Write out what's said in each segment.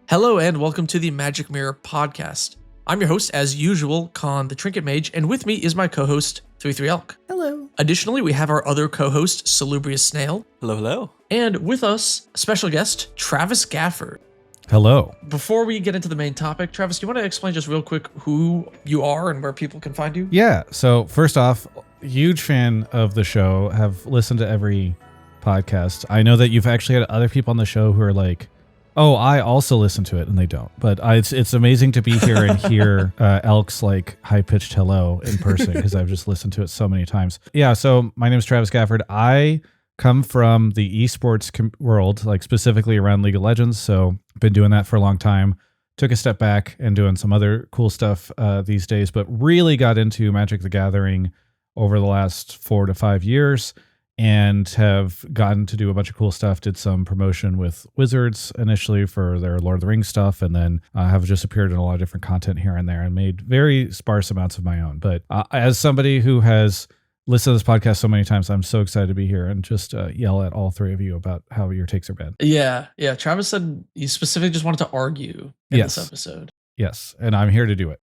Hello and welcome to the Magic Mirror podcast. I'm your host, as usual, Khan the Trinket Mage, and with me is my co-host, 33 Elk. Hello. Additionally, we have our other co-host, Salubrious Snail. Hello, hello. And with us, a special guest, Travis Gafford. Hello. Before we get into the main topic, Travis, do you want to explain just real quick who you are and where people can find you? Yeah, so first off, huge fan of the show, have listened to every podcast. I know that you've actually had other people on the show who are like, oh, I also listen to it, and they don't. But it's amazing to be here and hear Elk's like high-pitched hello in person, because I've just listened to it so many times. Yeah, so my name is Travis Gafford. I come from the esports world, like specifically around League of Legends, so been doing that for a long time. Took a step back and doing some other cool stuff these days, but really got into Magic the Gathering over the last 4 to 5 years, and have gotten to do a bunch of cool stuff. Did some promotion with Wizards initially for their Lord of the Rings stuff, and then have just appeared in a lot of different content here and there and made very sparse amounts of my own. But as somebody who has listened to this podcast so many times, I'm so excited to be here and just yell at all three of you about how your takes are bad. Yeah. Travis said you specifically just wanted to argue in this episode. Yes, and I'm here to do it.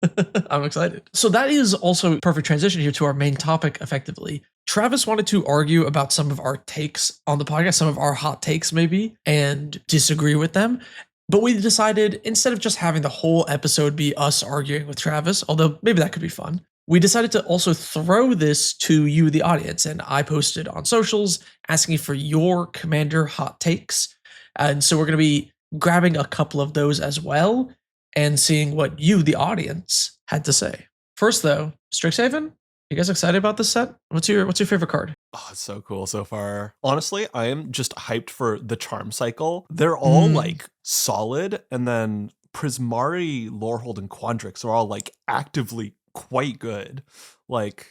I'm excited. So that is also a perfect transition here to our main topic, effectively. Travis wanted to argue about some of our takes on the podcast, some of our hot takes maybe, and disagree with them. But we decided, instead of just having the whole episode be us arguing with Travis, although maybe that could be fun, we decided to also throw this to you, the audience. And I posted on socials asking for your Commander hot takes. And so we're going to be grabbing a couple of those as well and seeing what you, the audience, had to say. First, though, Strixhaven, you guys excited about this set? What's your favorite card? Oh, it's so cool so far. Honestly, I am just hyped for the charm cycle. They're all like solid, and then Prismari, Lorehold, and Quandrix are all like actively quite good. Like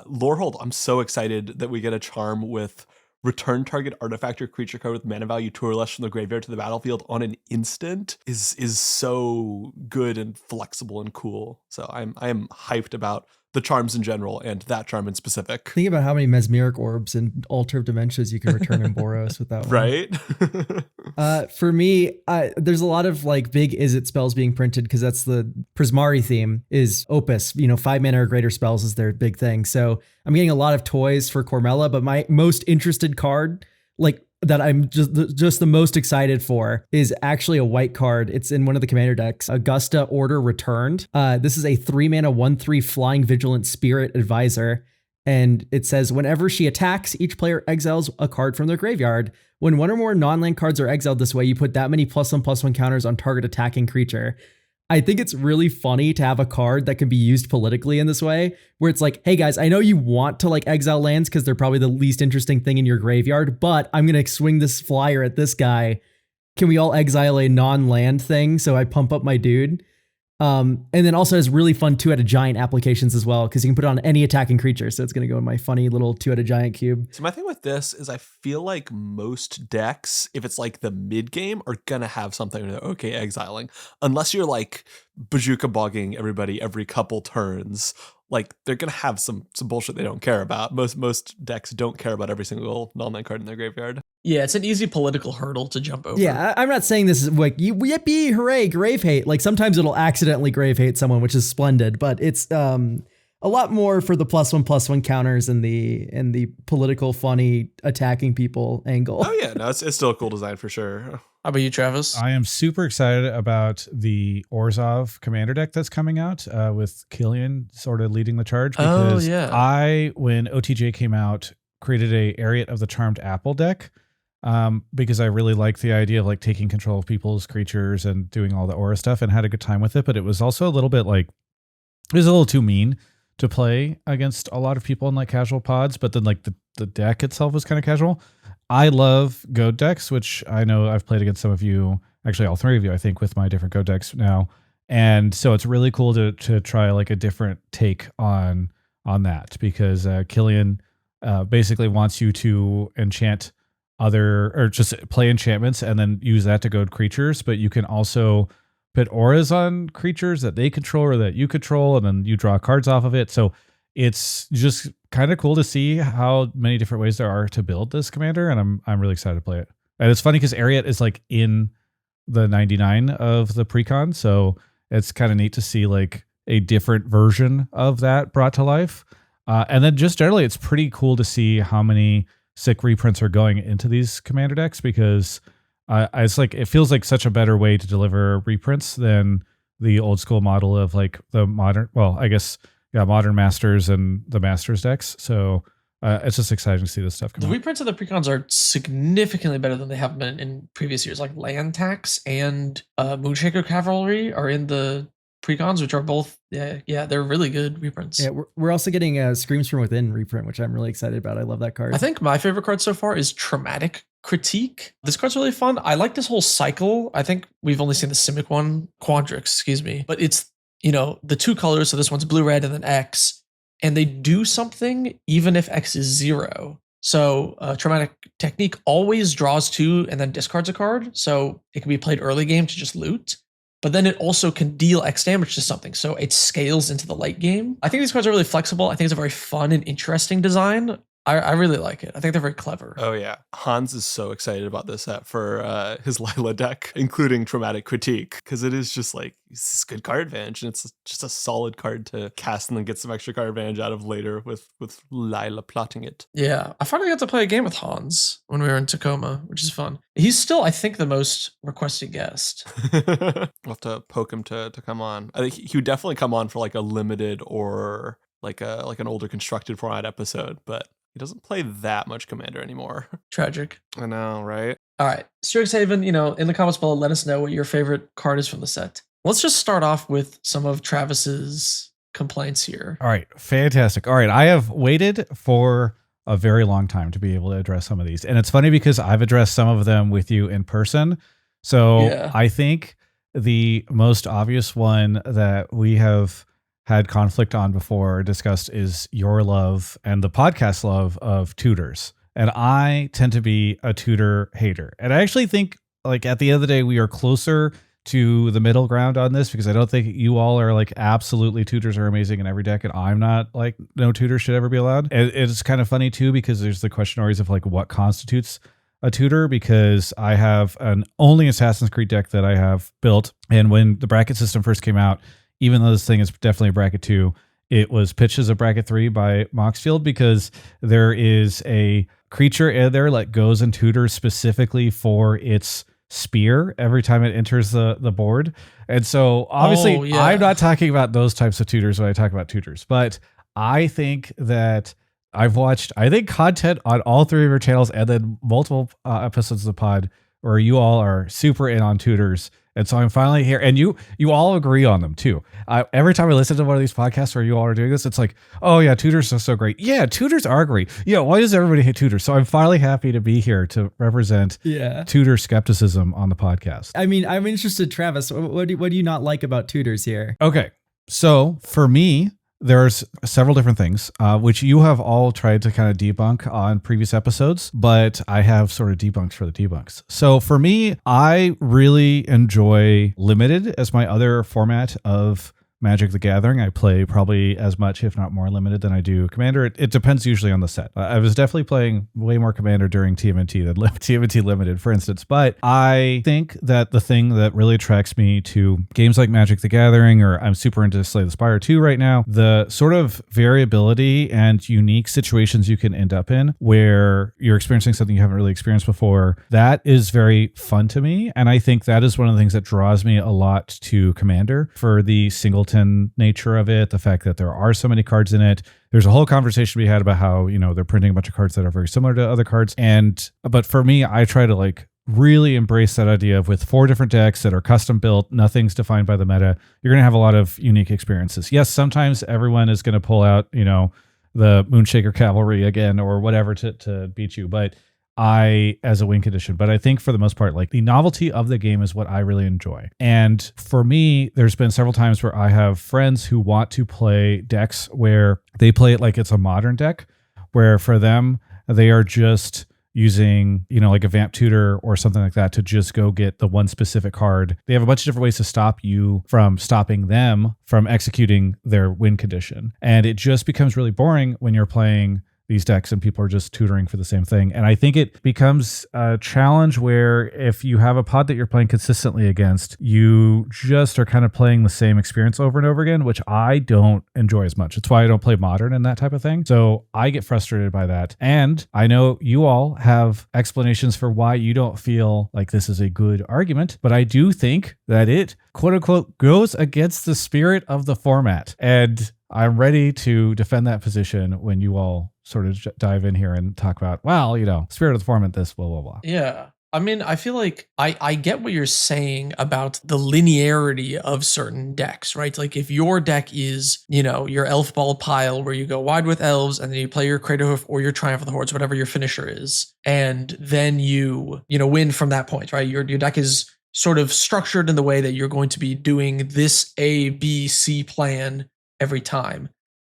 Lorehold, I'm so excited that we get a charm with return target artifact or creature card with mana value 2 or less from the graveyard to the battlefield on an instant is so good and flexible and cool. So I am hyped about the charms in general and that charm in specific. Think about how many mesmeric orbs and altar of dimensions you can return in Boros with that one. Right? For me, there's a lot of like big Izzet spells being printed, because that's the Prismari theme is Opus. 5 mana or greater spells is their big thing. So I'm getting a lot of toys for Cormella, but my most interested card, like that I'm just the most excited for, is actually a white card. It's in one of the commander decks, Augusta Order Returned. This is a 3 mana 1/3 flying vigilant spirit advisor. And it says, whenever she attacks, each player exiles a card from their graveyard. When one or more non-land cards are exiled this way, you put that many +1/+1 counters on target attacking creature. I think it's really funny to have a card that can be used politically in this way, where it's like, hey guys, I know you want to like exile lands because they're probably the least interesting thing in your graveyard, but I'm going to swing this flyer at this guy. Can we all exile a non-land thing so I pump up my dude? And then also has really fun 2-headed giant applications as well, because you can put it on any attacking creature. So it's going to go in my funny little 2-headed giant cube. So my thing with this is I feel like most decks, if it's like the mid game, are going to have something they're okay exiling. Unless you're like bazooka bogging everybody every couple turns. Like they're going to have some bullshit they don't care about. Most decks don't care about every single non-land card in their graveyard. Yeah, it's an easy political hurdle to jump over. Yeah, I'm not saying this is like, yippee, hooray, grave hate. Like sometimes it'll accidentally grave hate someone, which is splendid, but it's a lot more for the +1/+1 counters and the political funny attacking people angle. Oh yeah, no, it's still a cool design for sure. How about you, Travis? I am super excited about the Orzhov commander deck that's coming out with Killian sort of leading the charge, because when OTJ came out, created a Ariat of the Charmed Apple deck. Because I really liked the idea of like taking control of people's creatures and doing all the aura stuff, and had a good time with it. But it was also a little bit like, it was a little too mean to play against a lot of people in like casual pods, but then like the deck itself was kind of casual. I love Goat decks, which I know I've played against some of you, actually all three of you, I think, with my different Goat decks now. And so it's really cool to try like a different take on that, because Killian basically wants you to enchant or just play enchantments and then use that to goad creatures, but you can also put auras on creatures that they control or that you control, and then you draw cards off of it. So it's just kind of cool to see how many different ways there are to build this commander, and I'm really excited to play it. And it's funny because Ariat is like in the 99 of the precon. So it's kind of neat to see like a different version of that brought to life. And then just generally, it's pretty cool to see how many sick reprints are going into these commander decks, because it's like, it feels like such a better way to deliver reprints than the old school model of like the modern, well, I guess, yeah, modern masters and the masters decks. So it's just exciting to see this stuff come out. The out. reprints of the precons are significantly better than they have been in previous years. Like Land Tax and Moonshaker Cavalry are in the precons, which are both, yeah, they're really good reprints. Yeah, we're also getting Screams from Within reprint, which I'm really excited about. I love that card. I think my favorite card so far is Traumatic Critique. This card's really fun. I like this whole cycle. I think we've only seen the Simic one, Quandrix, excuse me, but it's, you know, the two colors. So this one's blue, red, and then X, and they do something even if X is 0. So Traumatic Technique always draws 2 and then discards a card. So it can be played early game to just loot. But then it also can deal X damage to something, so it scales into the late game. I think these cards are really flexible. I think it's a very fun and interesting design. I really like it. I think they're very clever. Oh yeah, Hans is so excited about this set for his Lila deck, including Traumatic Critique, because it is just like, it's this good card advantage, and it's just a solid card to cast and then get some extra card advantage out of later with Lila plotting it. Yeah, I finally got to play a game with Hans when we were in Tacoma, which is fun. He's still, I think, the most requested guest. We'll have to poke him to come on. I think he would definitely come on for like a limited or like an older constructed format episode, but he doesn't play that much Commander anymore. Tragic. I know, right? All right, Strixhaven, you know, in the comments below, let us know what your favorite card is from the set. Let's just start off with some of Travis's complaints here. All right, fantastic. All right, I have waited for a very long time to be able to address some of these. And it's funny because I've addressed some of them with you in person. So yeah. I think the most obvious one that we have had conflict on before discussed is your love and the podcast love of tutors. And I tend to be a tutor hater. And I actually think, like, at the end of the day, we are closer to the middle ground on this, because I don't think you all are like absolutely tutors are amazing in every deck, and I'm not like no tutor should ever be allowed. It's kind of funny too, because there's the question always of like what constitutes a tutor, because I have an only Assassin's Creed deck that I have built, and when the bracket system first came out, even though this thing is definitely a bracket 2, it was pitched as a bracket 3 by Moxfield, because there is a creature in there that goes and tutors specifically for its spear every time it enters the board. And so obviously I'm not talking about those types of tutors when I talk about tutors, but I think that I've watched, I think, content on all 3 of your channels and then multiple episodes of the pod where you all are super in on tutors. And so I'm finally here, and you all agree on them too. Every time I listen to one of these podcasts where you all are doing this, it's like, oh yeah, tutors are so great. Yeah, tutors are great. Yeah, why does everybody hate tutors? So I'm finally happy to be here to represent tutor skepticism on the podcast. I mean, I'm interested, Travis. What do you not like about tutors here? Okay, so for me, there's several different things, which you have all tried to kind of debunk on previous episodes, but I have sort of debunked for the debunks. So for me, I really enjoy Limited as my other format of Magic the Gathering. I play probably as much, if not more, Limited than I do Commander. It depends usually on the set. I was definitely playing way more Commander during TMNT than TMNT Limited, for instance. But I think that the thing that really attracts me to games like Magic the Gathering, or I'm super into Slay the Spire 2 right now, the sort of variability and unique situations you can end up in where you're experiencing something you haven't really experienced before, that is very fun to me. And I think that is one of the things that draws me a lot to Commander, for the singleton nature of it, the fact that there are so many cards in it. There's a whole conversation we had about how, you know, they're printing a bunch of cards that are very similar to other cards. But for me, I try to like really embrace that idea of, with 4 different decks that are custom built, nothing's defined by the meta, you're going to have a lot of unique experiences. Yes, sometimes everyone is going to pull out, you know, the Moonshaker Cavalry again or whatever to beat you, but as a win condition. But I think for the most part, like, the novelty of the game is what I really enjoy. And for me, there's been several times where I have friends who want to play decks where they play it like it's a modern deck, where for them, they are just using, you know, like a Vamp Tutor or something like that to just go get the one specific card. They have a bunch of different ways to stop you from stopping them from executing their win condition. And it just becomes really boring when you're playing these decks and people are just tutoring for the same thing. And I think it becomes a challenge where if you have a pod that you're playing consistently against, you just are kind of playing the same experience over and over again, which I don't enjoy as much. It's why I don't play Modern and that type of thing. So I get frustrated by that. And I know you all have explanations for why you don't feel like this is a good argument, but I do think that it, quote unquote, goes against the spirit of the format. And I'm ready to defend that position when you all sort of dive in here and talk about, well, spirit of the format, this, blah, blah, blah. Yeah. I mean, I feel like I get what you're saying about the linearity of certain decks, right? Like if your deck is, your elf ball pile where you go wide with elves and then you play your Crater Hoof or your Triumph of the Hordes, whatever your finisher is, and then you win from that point, right? Your deck is sort of structured in the way that you're going to be doing this A, B, C plan every time.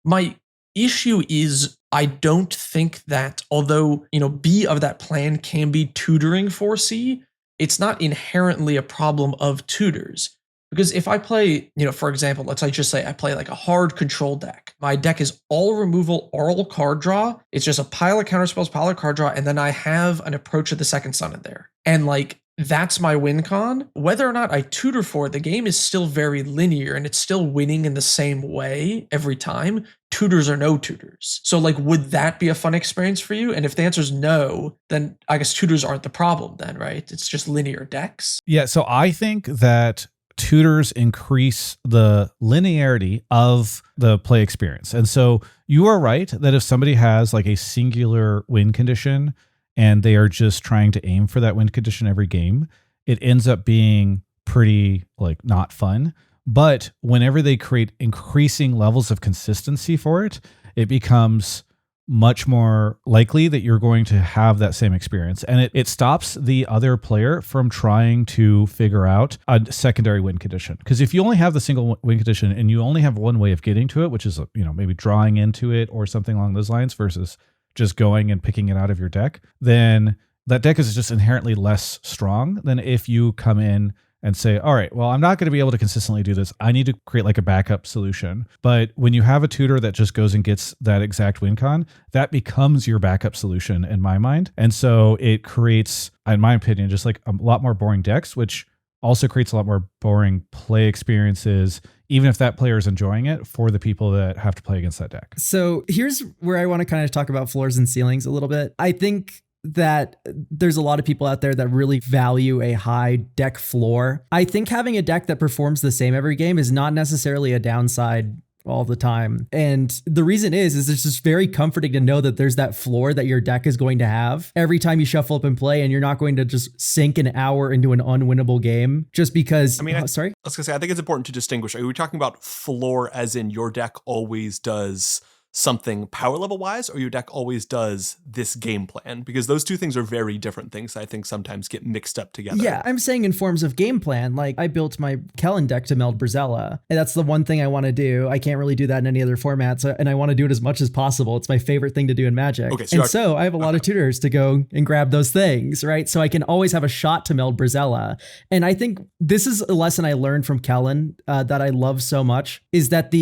My issue is I don't think that although, B of that plan can be tutoring for C, it's not inherently a problem of tutors. Because if I play, for example, let's just say I play like a hard control deck. My deck is all removal, all card draw. It's just a pile of counterspells, pile of card draw, and then I have an Approach of the Second Sun in there. And that's my win con. Whether or not I tutor for it, the game is still very linear and it's still winning in the same way every time. Tutors or no tutors. So would that be a fun experience for you? And if the answer is no, then I guess tutors aren't the problem then, right? It's just linear decks. Yeah, so I think that tutors increase the linearity of the play experience. And so you are right that if somebody has a singular win condition and they are just trying to aim for that win condition every game, it ends up being pretty not fun. But whenever they create increasing levels of consistency for it, it becomes much more likely that you're going to have that same experience. And it stops the other player from trying to figure out a secondary win condition. Because if you only have the single win condition and you only have one way of getting to it, which is, maybe drawing into it or something along those lines versus just going and picking it out of your deck, then that deck is just inherently less strong than if you come in and say, all right, well, I'm not going to be able to consistently do this. I need to create a backup solution. But when you have a tutor that just goes and gets that exact win con, that becomes your backup solution in my mind. And so it creates, in my opinion, just a lot more boring decks, which also creates a lot more boring play experiences, even if that player is enjoying it, for the people that have to play against that deck. So here's where I want to kind of talk about floors and ceilings a little bit. I think that there's a lot of people out there that really value a high deck floor. I think having a deck that performs the same every game is not necessarily a downside all the time. And the reason is it's just very comforting to know that there's that floor that your deck is going to have every time you shuffle up and play, and you're not going to just sink an hour into an unwinnable game just because. Sorry? I was gonna say, I think it's important to distinguish. Are we talking about floor as in your deck always does something power level wise, or your deck always does this game plan? Because those two things are very different things. I think sometimes get mixed up together. Yeah, I'm saying in forms of game plan. I built my Kellen deck to meld Brazella, and that's the one thing I want to do. I can't really do that in any other formats, and I want to do it as much as possible. It's my favorite thing to do in Magic. Okay, so I have a lot of tutors to go and grab those things, right? So I can always have a shot to meld Brazella. And I think this is a lesson I learned from Kellen that I love so much, is that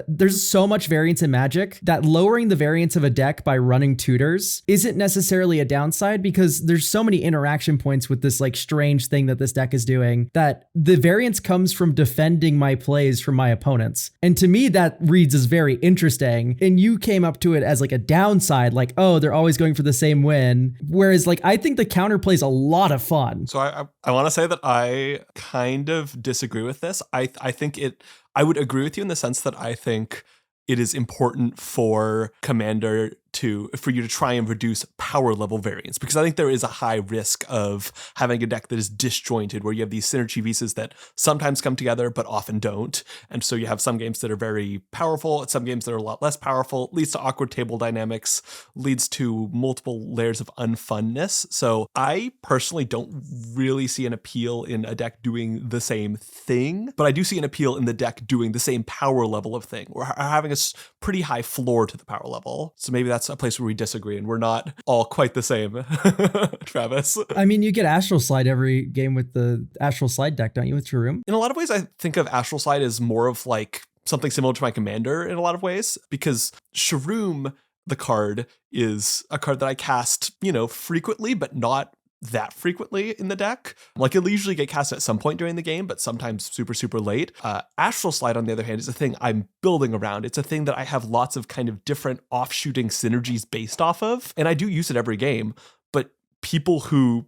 there's so much variance in Magic that lowering the variance of a deck by running tutors isn't necessarily a downside, because there's so many interaction points with this strange thing that this deck is doing, that the variance comes from defending my plays from my opponents. And to me, that reads as very interesting. And you came up to it as a downside, oh, they're always going for the same win. Whereas I think the counterplay is a lot of fun. So I want to say that I kind of disagree with this. I think I would agree with you in the sense that I think it is important for Commander for you to try and reduce power level variance, because I think there is a high risk of having a deck that is disjointed, where you have these synergy pieces that sometimes come together but often don't. And so you have some games that are very powerful and some games that are a lot less powerful. It leads to awkward table dynamics, leads to multiple layers of unfunness. So I personally don't really see an appeal in a deck doing the same thing, but I do see an appeal in the deck doing the same power level of thing, or having a pretty high floor to the power level. So maybe that's a place where we disagree and we're not all quite the same. Travis. I mean, you get Astral Slide every game with the Astral Slide deck, don't you, with Sharoom? In a lot of ways, I think of Astral Slide as more of something similar to my Commander in a lot of ways, because Sharoom the card is a card that I cast, frequently, but not that frequently in the deck. Like, it'll usually get cast at some point during the game, but sometimes super, super late. Astral Slide, on the other hand, is a thing I'm building around. It's a thing that I have lots of kind of different offshooting synergies based off of, and I do use it every game, but people who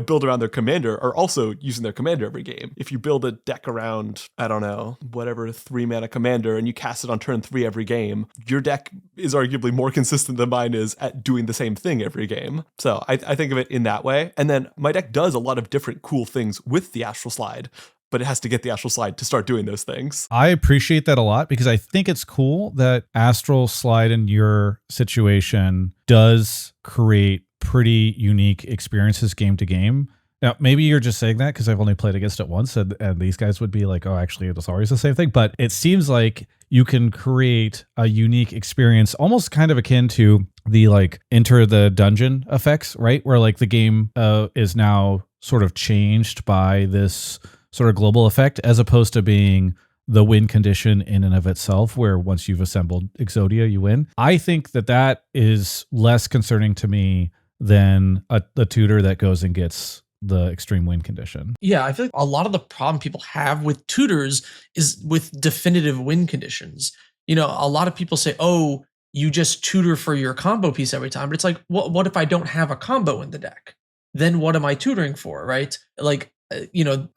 build around their commander are also using their commander every game. If you build a deck around, I don't know, whatever 3-mana commander, and you cast it on turn 3 every game, your deck is arguably more consistent than mine is at doing the same thing every game. So I think of it in that way. And then my deck does a lot of different cool things with the Astral Slide, but it has to get the Astral Slide to start doing those things. I appreciate that a lot because I think it's cool that Astral Slide in your situation does create pretty unique experiences game to game. Now, maybe you're just saying that because I've only played against it once and these guys would be like, oh, actually, it's always the same thing. But it seems like you can create a unique experience, almost kind of akin to the like enter the dungeon effects, right? Where like the game is now sort of changed by this sort of global effect as opposed to being the win condition in and of itself, where once you've assembled Exodia, you win. I think that is less concerning to me than a tutor that goes and gets the extreme win condition. Yeah, I feel like a lot of the problem people have with tutors is with definitive win conditions. A lot of people say, oh, you just tutor for your combo piece every time. But it's like, what if I don't have a combo in the deck? Then what am I tutoring for, right? Like,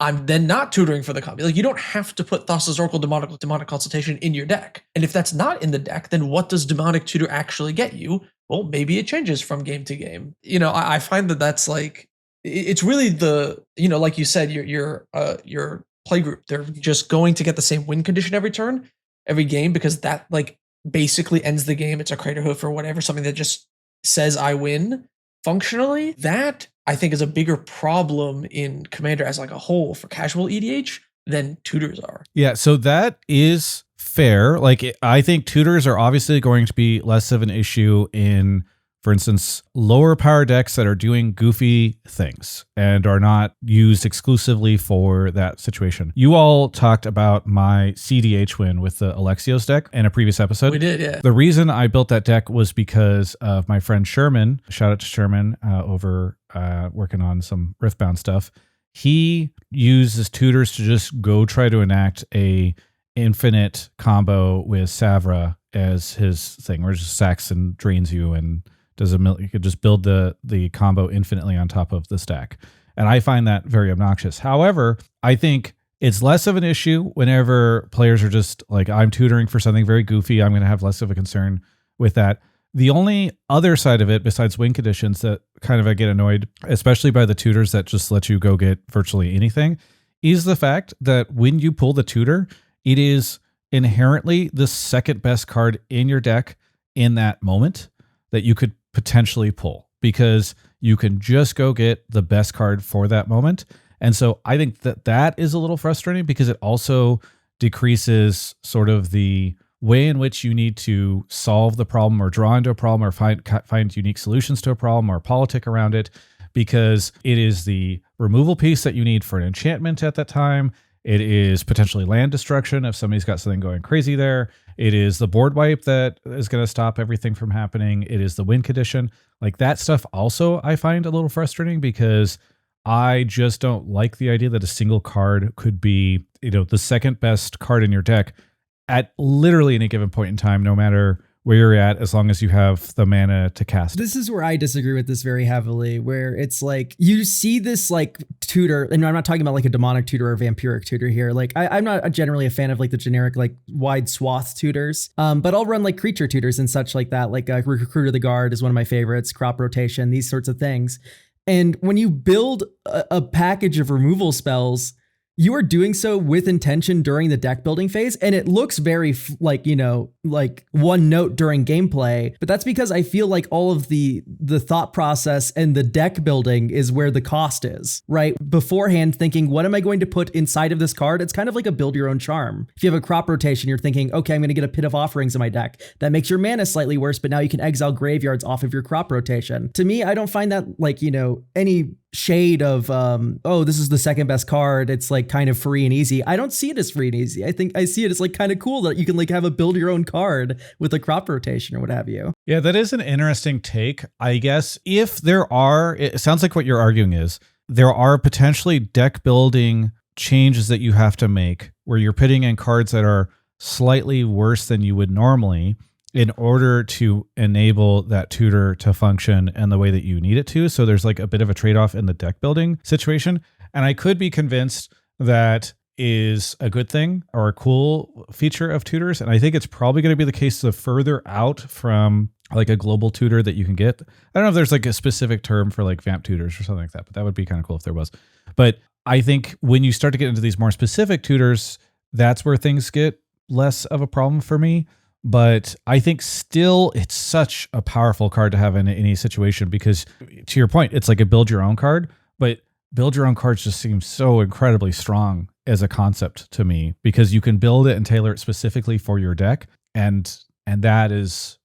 I'm then not tutoring for the combo. Like, you don't have to put Thassa's Oracle Demonic Consultation in your deck. And if that's not in the deck, then what does Demonic Tutor actually get you? Well, maybe it changes from game to game. I find that's like, it's really like you said, your playgroup, they're just going to get the same win condition every game, because that like basically ends the game. It's a crater hoof or whatever, something that just says I win functionally. That I think is a bigger problem in Commander as like a whole for casual EDH than tutors are. Yeah, so that is fair. Like, I think tutors are obviously going to be less of an issue in, for instance, lower power decks that are doing goofy things and are not used exclusively for that situation. You all talked about my CDH win with the Alexios deck in a previous episode. We did, yeah. The reason I built that deck was because of my friend Sherman. Shout out to Sherman over working on some Riftbound stuff. He uses tutors to just go try to enact a infinite combo with Savra as his thing, where it just sacks and drains you and you could just build the combo infinitely on top of the stack. And I find that very obnoxious. However, I think it's less of an issue whenever players are just like, I'm tutoring for something very goofy. I'm going to have less of a concern with that. The only other side of it, besides win conditions, that kind of I get annoyed, especially by the tutors that just let you go get virtually anything, is the fact that when you pull the tutor, it is inherently the second best card in your deck in that moment that you could potentially pull, because you can just go get the best card for that moment. And so I think that is a little frustrating, because it also decreases sort of the way in which you need to solve the problem or draw into a problem or find unique solutions to a problem or politic around it, because it is the removal piece that you need for an enchantment at that time. It is potentially land destruction if somebody's got something going crazy there. It is the board wipe that is going to stop everything from happening. It is the win condition. Like, that stuff also I find a little frustrating, because I just don't like the idea that a single card could be, the second best card in your deck at literally any given point in time, no matter where you're at, as long as you have the mana to cast. This is where I disagree with this very heavily, where it's like you see this like tutor, and I'm not talking about like a demonic tutor or vampiric tutor here. Like I'm not generally a fan of like the generic like wide swath tutors, but I'll run like creature tutors and such like that. Like Recruiter the Guard is one of my favorites, crop rotation, these sorts of things. And when you build a package of removal spells, you are doing so with intention during the deck building phase, and it looks very like one note during gameplay, but that's because I feel like all of the thought process and the deck building is where the cost is, right? Beforehand thinking, what am I going to put inside of this card? It's kind of like a build your own charm. If you have a crop rotation, you're thinking, okay, I'm going to get a Pit of Offerings in my deck. That makes your mana slightly worse, but now you can exile graveyards off of your crop rotation. To me, I don't find that like, any shade of oh, this is the second best card, it's like kind of free and easy. I don't see it as free and easy. I think I see it as like kind of cool that you can like have a build your own card with a crop rotation or what have you. Yeah, that is an interesting take. I guess if there are, it sounds like what you're arguing is there are potentially deck building changes that you have to make where you're putting in cards that are slightly worse than you would normally in order to enable that tutor to function in the way that you need it to. So there's like a bit of a trade-off in the deck building situation. And I could be convinced that is a good thing or a cool feature of tutors. And I think it's probably going to be the case the further out from like a global tutor that you can get. I don't know if there's like a specific term for like vamp tutors or something like that, but that would be kind of cool if there was. But I think when you start to get into these more specific tutors, that's where things get less of a problem for me. But I think still it's such a powerful card to have in any situation because to your point, it's like a build your own card, but build your own cards just seems so incredibly strong as a concept to me because you can build it and tailor it specifically for your deck. And that is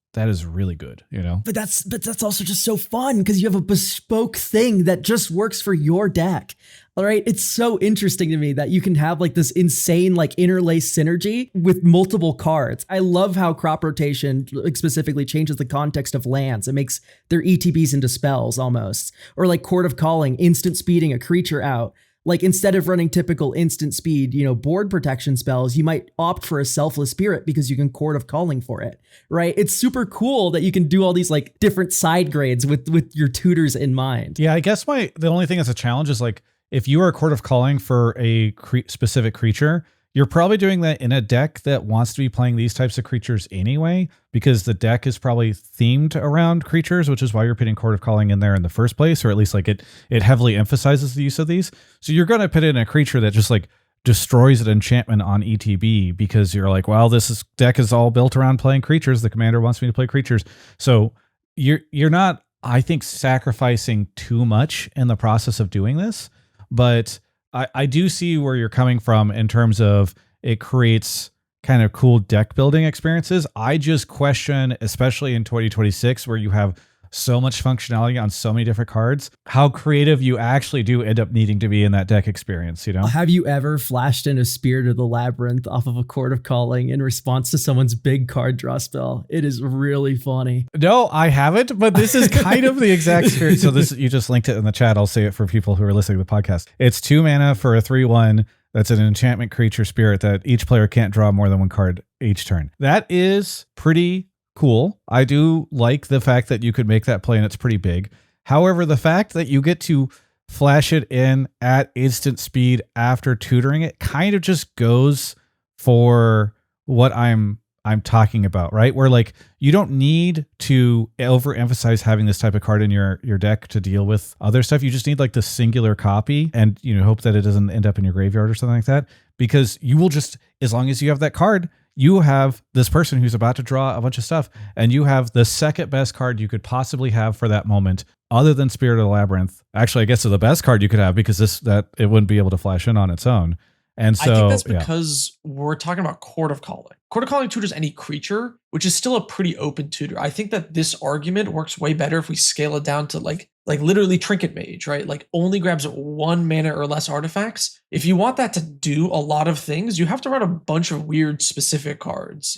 really good, you know? But that's also just so fun because you have a bespoke thing that just works for your deck. All right. It's so interesting to me that you can have like this insane, like interlace synergy with multiple cards. I love how crop rotation like, specifically changes the context of lands. It makes their ETBs into spells almost, or like Court of Calling, instant speeding a creature out. Like instead of running typical instant speed, board protection spells, you might opt for a Selfless Spirit because you can Court of Calling for it, right? It's super cool that you can do all these like different side grades with your tutors in mind. Yeah, I guess the only thing that's a challenge is like if you are Court of Calling for a specific creature, you're probably doing that in a deck that wants to be playing these types of creatures anyway, because the deck is probably themed around creatures, which is why you're putting Court of Calling in there in the first place, or at least like it heavily emphasizes the use of these. So you're going to put in a creature that just like destroys an enchantment on ETB because you're like, well, deck is all built around playing creatures. The commander wants me to play creatures. So you're not, I think, sacrificing too much in the process of doing this, but I do see where you're coming from in terms of it creates kind of cool deck building experiences. I just question, especially in 2026, where you have so much functionality on so many different cards, how creative you actually do end up needing to be in that deck experience, Have you ever flashed in a Spirit of the Labyrinth off of a Court of Calling in response to someone's big card draw spell? It is really funny. No, I haven't, but this is kind of the exact spirit. So you just linked it in the chat. I'll say it for people who are listening to the podcast. It's 2 mana for a 3/1. That's an enchantment creature spirit that each player can't draw more than one card each turn. That is pretty cool. I do like the fact that you could make that play and it's pretty big. However, the fact that you get to flash it in at instant speed after tutoring it kind of just goes for what I'm talking about, right? Where like you don't need to overemphasize having this type of card in your deck to deal with other stuff. You just need like the singular copy and hope that it doesn't end up in your graveyard or something like that, because you will just, as long as you have that card, you have this person who's about to draw a bunch of stuff and you have the second best card you could possibly have for that moment other than Spirit of the Labyrinth. Actually, I guess it's the best card you could have because it wouldn't be able to flash in on its own. And so I think that's because we're talking about Court of Calling. Court of Calling tutors any creature, which is still a pretty open tutor. I think that this argument works way better if we scale it down to like literally Trinket Mage, right? Like only grabs 1 mana or less artifacts. If you want that to do a lot of things, you have to run a bunch of weird specific cards,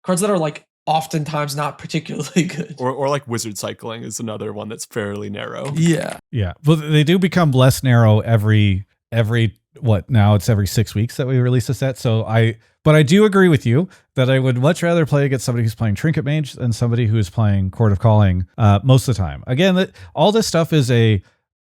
cards that are like oftentimes not particularly good. Or like Wizard Cycling is another one that's fairly narrow. Yeah. Yeah. Well, they do become less narrow every what now it's every 6 weeks that we release a set. But I do agree with you that I would much rather play against somebody who's playing Trinket Mage than somebody who is playing Court of Calling most of the time. Again, all this stuff is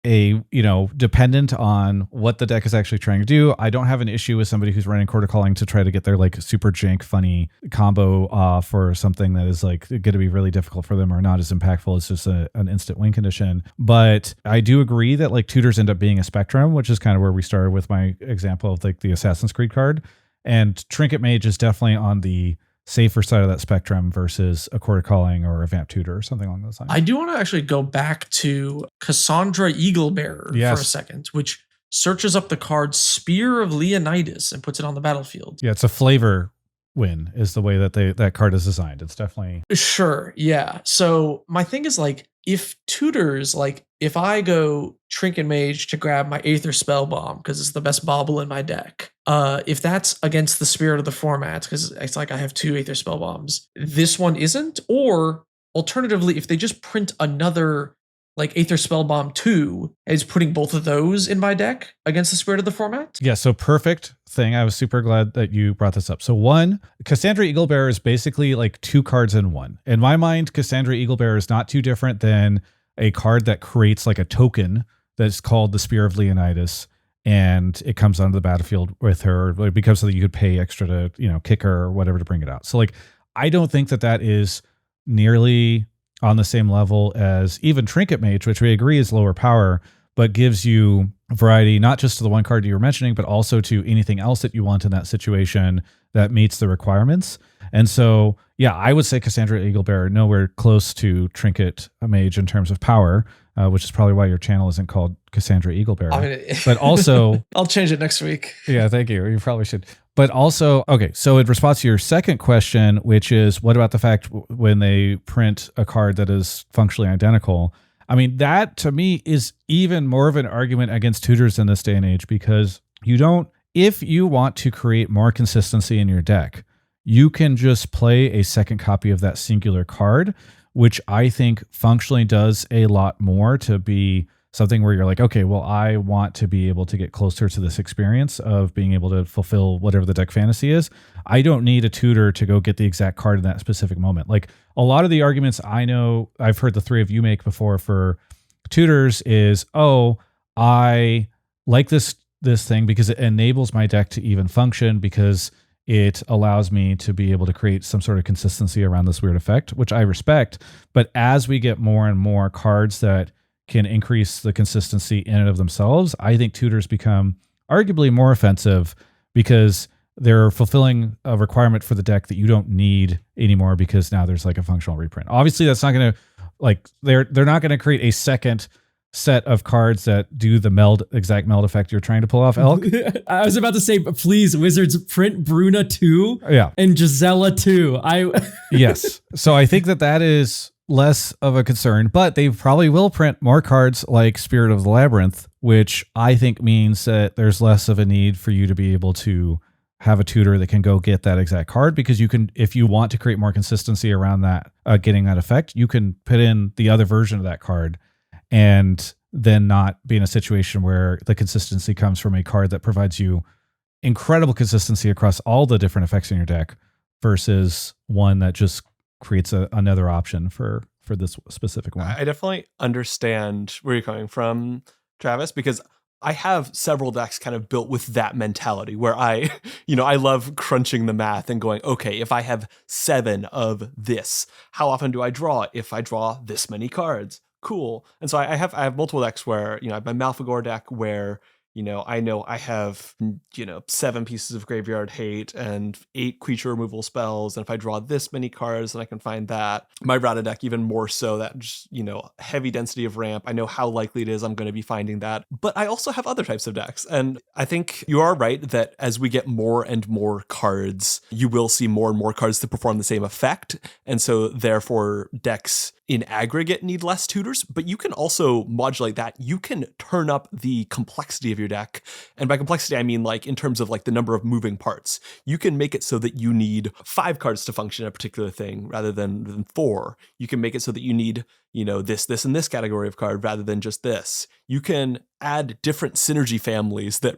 dependent on what the deck is actually trying to do. I don't have an issue with somebody who's running Court of Calling to try to get their like super jank funny combo off or something that is like going to be really difficult for them or not as impactful as just an instant win condition. But I do agree that like tutors end up being a spectrum, which is kind of where we started with my example of like the Assassin's Creed card. And Trinket Mage is definitely on the safer side of that spectrum versus a Court of Calling or a Vamp Tutor or something along those lines. I do want to actually go back to Cassandra Eaglebearer for a second, which searches up the card Spear of Leonidas and puts it on the battlefield. Yeah, it's a flavor win is the way that that card is designed. It's definitely... Sure, yeah. So my thing is like, if tutors, like if I go Trinket Mage to grab my Aether Spell Bomb because it's the best bauble in my deck, if that's against the spirit of the format, because it's like I have 2 Aether Spell Bombs, this one isn't. Or alternatively, if they just print another like Aether Spell Bomb 2, is putting both of those in my deck against the spirit of the format? Yeah, so perfect thing. I was super glad that you brought this up. So 1, Cassandra Eaglebearer is basically like 2 cards in one. In my mind, Cassandra Eaglebearer is not too different than a card that creates like a token that's called the Spear of Leonidas, and it comes onto the battlefield with her. It becomes something you could pay extra to, you know, kick her or whatever to bring it out. So like, I don't think that that is nearly on the same level as even Trinket Mage, which we agree is lower power, but gives you variety, not just to the one card you were mentioning, but also to anything else that you want in that situation that meets the requirements. And so, yeah, I would say Cassandra Eaglebearer nowhere close to Trinket Mage in terms of power, which is probably why your channel isn't called Cassandra Eaglebearer. I mean, but also, I'll change it next week. Yeah, thank you. You probably should. But also, okay, so in response to your second question, which is what about the fact when they print a card that is functionally identical? I mean, that to me is even more of an argument against tutors in this day and age, because you don't, if you want to create more consistency in your deck, you can just play a second copy of that singular card, which I think functionally does a lot more to be something where you're like, okay, well, I want to be able to get closer to this experience of being able to fulfill whatever the deck fantasy is. I don't need a tutor to go get the exact card in that specific moment. Like a lot of the arguments I know I've heard the 3 of you make before for tutors is, oh, I like this thing because it enables my deck to even function, because it allows me to be able to create some sort of consistency around this weird effect, which I respect. But as we get more and more cards that can increase the consistency in and of themselves, I think tutors become arguably more offensive because they're fulfilling a requirement for the deck that you don't need anymore, because now there's like a functional reprint. Obviously, that's not going to, like, they're not going to create a second set of cards that do the exact meld effect you're trying to pull off, Elk. I was about to say, please, Wizards, print Bruna 2 and Gisela 2. Yes. So I think that is less of a concern, but they probably will print more cards like Spirit of the Labyrinth, which I think means that there's less of a need for you to be able to have a tutor that can go get that exact card, because you can, if you want to create more consistency around that, getting that effect, you can put in the other version of that card and then not be in a situation where the consistency comes from a card that provides you incredible consistency across all the different effects in your deck versus one that just creates another option for this specific one. I definitely understand where you're coming from, Travis, because I have several decks kind of built with that mentality where I love crunching the math and going, okay, if I have 7 of this, how often do I draw if I draw this many cards? Cool. And so I have multiple decks where, I have my Malfagor deck where, I know I have, 7 pieces of graveyard hate and 8 creature removal spells. And if I draw this many cards, then I can find that. My Rata deck, even more so, that just, heavy density of ramp. I know how likely it is I'm going to be finding that. But I also have other types of decks. And I think you are right that as we get more and more cards, you will see more and more cards to perform the same effect. And so therefore decks in aggregate need less tutors, but you can also modulate that. You can turn up the complexity of your deck. And by complexity, I mean like in terms of like the number of moving parts. You can make it so that you need 5 cards to function a particular thing rather than 4. You can make it so that you need, this, and this category of card rather than just this. You can add different synergy families that,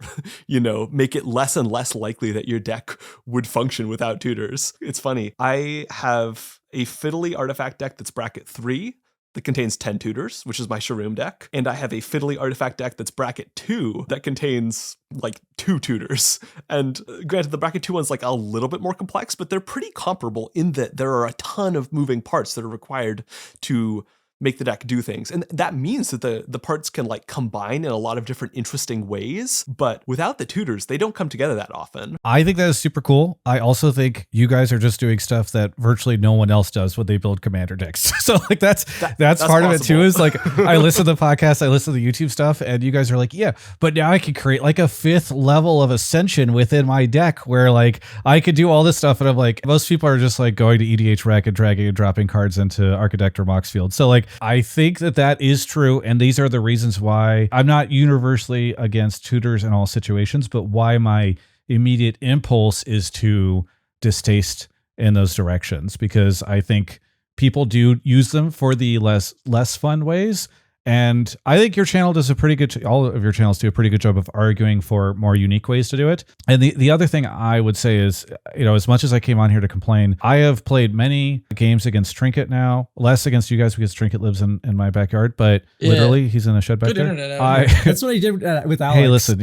make it less and less likely that your deck would function without tutors. It's funny. I have a Fiddly artifact deck that's bracket 3 that contains 10 tutors, which is my Sharoom deck. And I have a Fiddly artifact deck that's bracket 2 that contains like 2 tutors. And granted, the bracket 2 one's like a little bit more complex, but they're pretty comparable in that there are a ton of moving parts that are required to make the deck do things. And that means that the parts can like combine in a lot of different interesting ways, but without the tutors, they don't come together that often. I think that is super cool. I also think you guys are just doing stuff that virtually no one else does when they build commander decks. So like that's part possible. Of it too, is like, I listen to the podcast, I listen to the YouTube stuff, and you guys are like, yeah, but now I can create like a 5th level of ascension within my deck where like I could do all this stuff. And I'm like, most people are just like going to EDH Rec and dragging and dropping cards into Architect or Moxfield. So like, I think that is true. And these are the reasons why I'm not universally against tutors in all situations, but why my immediate impulse is to distaste in those directions, because I think people do use them for the less fun ways. And I think your channel does a pretty good, all of your channels do a pretty good job of arguing for more unique ways to do it. And the other thing I would say is, as much as I came on here to complain, I have played many games against Trinket now, less against you guys because Trinket lives in my backyard, but literally he's in a shed back Good there. internet. That's what he did with Alex. Hey, listen,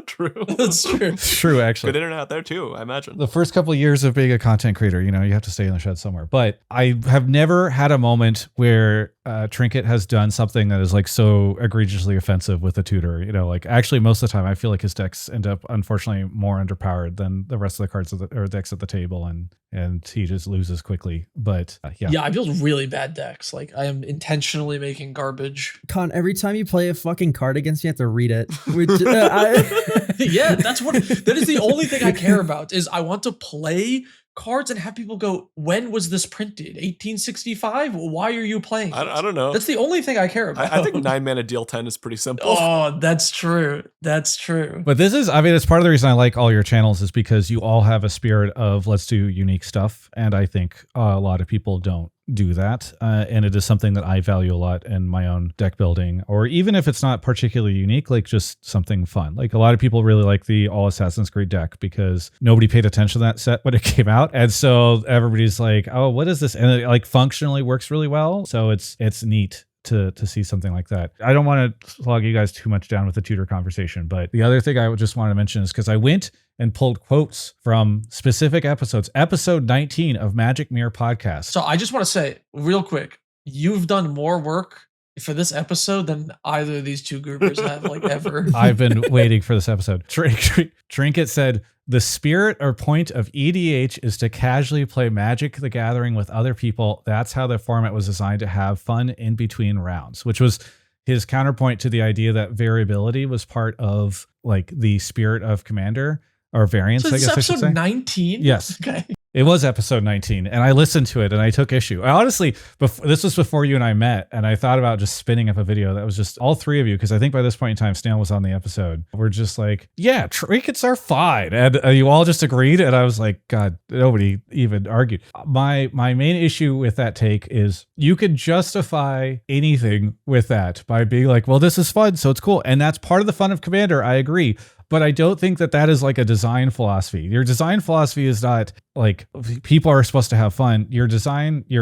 True. That's true. it's true, actually. Good internet out there too, I imagine. The first couple of years of being a content creator, you have to stay in the shed somewhere. But I have never had a moment where Trinket has done something that is like so egregiously offensive with a tutor. Actually most of the time I feel like his decks end up unfortunately more underpowered than the rest of the cards or decks at the table, and he just loses quickly. But yeah, I build really bad decks. Like I am intentionally making garbage. Con, every time you play a fucking card against me, you have to read it. Which, yeah, that is the only thing I care about, is I want to play cards and have people go, when was this printed? 1865? Why are you playing this? I don't know. That's the only thing I care about. I think 9 mana deal 10 is pretty simple. Oh, that's true. That's true. But it's part of the reason I like all your channels is because you all have a spirit of let's do unique stuff. And I think a lot of people don't do that. And it is something that I value a lot in my own deck building, or even if it's not particularly unique, like just something fun. Like a lot of people really like the all Assassin's Creed deck because nobody paid attention to that set when it came out. And so everybody's like, oh, what is this? And it like functionally works really well. So it's neat to see something like that. I don't want to slog you guys too much down with the tutor conversation, but the other thing I would just want to mention is because I went and pulled quotes from specific episodes, episode 19 of Magic Mirror Podcast. So I just want to say real quick, you've done more work for this episode than either of these two groupers have ever. I've been waiting for this episode. Trinket said, the spirit or point of EDH is to casually play Magic the Gathering with other people. That's how the format was designed, to have fun in between rounds, which was his counterpoint to the idea that variability was part of the spirit of Commander, or variance, so I guess I should say. episode 19? Yes. Okay. It was episode 19, and I listened to it and I took issue. I honestly, this was before you and I met, and I thought about just spinning up a video that was just all three of you, because I think by this point in time, Snail was on the episode. We're just like, yeah, trinkets are fine. And you all just agreed, and I was like, God, nobody even argued. My main issue with that take is you could justify anything with that by being like, well, this is fun, so it's cool. And that's part of the fun of Commander, I agree. But I don't think that is like a design philosophy. Your design philosophy is not like people are supposed to have fun. Your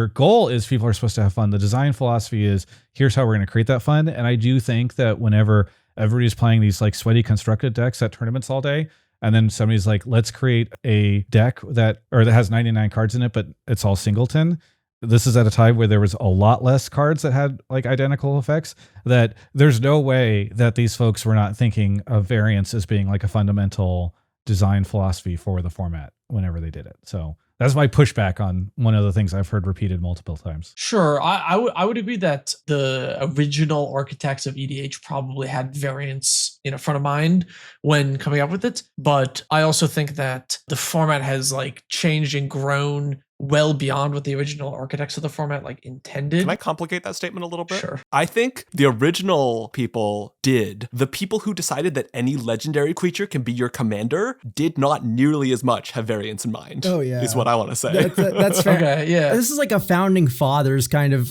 goal is people are supposed to have fun. The design philosophy is here's how we're going to create that fun. And I do think that whenever everybody's playing these sweaty constructed decks at tournaments all day, and then somebody's like, let's create a deck that has 99 cards in it, but it's all singleton. This is at a time where there was a lot less cards that had identical effects, that there's no way that these folks were not thinking of variance as being a fundamental design philosophy for the format whenever they did it. So that's my pushback on one of the things I've heard repeated multiple times. Sure. I would agree that the original architects of EDH probably had variance front of mind when coming up with it. But I also think that the format has changed and grown well beyond what the original architects of the format intended. Can I complicate that statement a little bit? Sure. I think the original people did. The people who decided that any legendary creature can be your commander did not nearly as much have variance in mind. Oh yeah, is what I want to say. That's fair. Okay, yeah. This is like a founding fathers kind of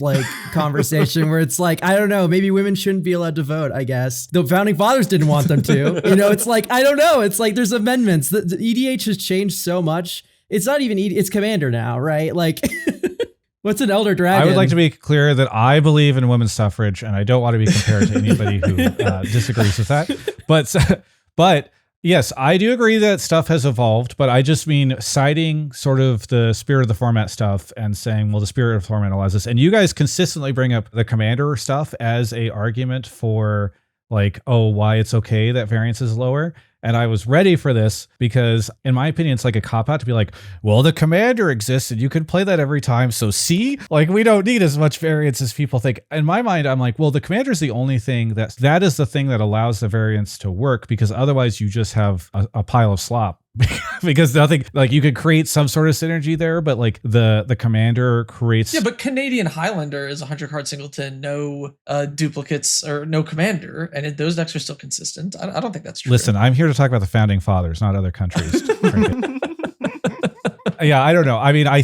conversation where it's I don't know, maybe women shouldn't be allowed to vote. I guess the founding fathers didn't want them to. It's I don't know. It's there's amendments. The EDH has changed so much. It's not even it's Commander now, right? What's an Elder Dragon? I would like to be clear that I believe in women's suffrage, and I don't want to be compared to anybody who disagrees with that. But yes, I do agree that stuff has evolved, but I just mean citing sort of the spirit of the format stuff and saying, well, the spirit of the format allows this. And you guys consistently bring up the Commander stuff as a argument for why it's okay that variance is lower. And I was ready for this because, in my opinion, it's a cop-out to be well, the Commander exists and you can play that every time. So see, we don't need as much variance as people think. In my mind, I'm well, the Commander is the only thing that is the thing that allows the variance to work, because otherwise you just have a pile of slop because nothing, like, you could create some sort of synergy there, but like the commander creates. Yeah, but Canadian Highlander is a 100 card singleton, no duplicates or no commander, and those decks are still consistent. I don't think that's true. Listen, I'm here to talk about the founding fathers, not other countries. Yeah, I don't know. I mean, I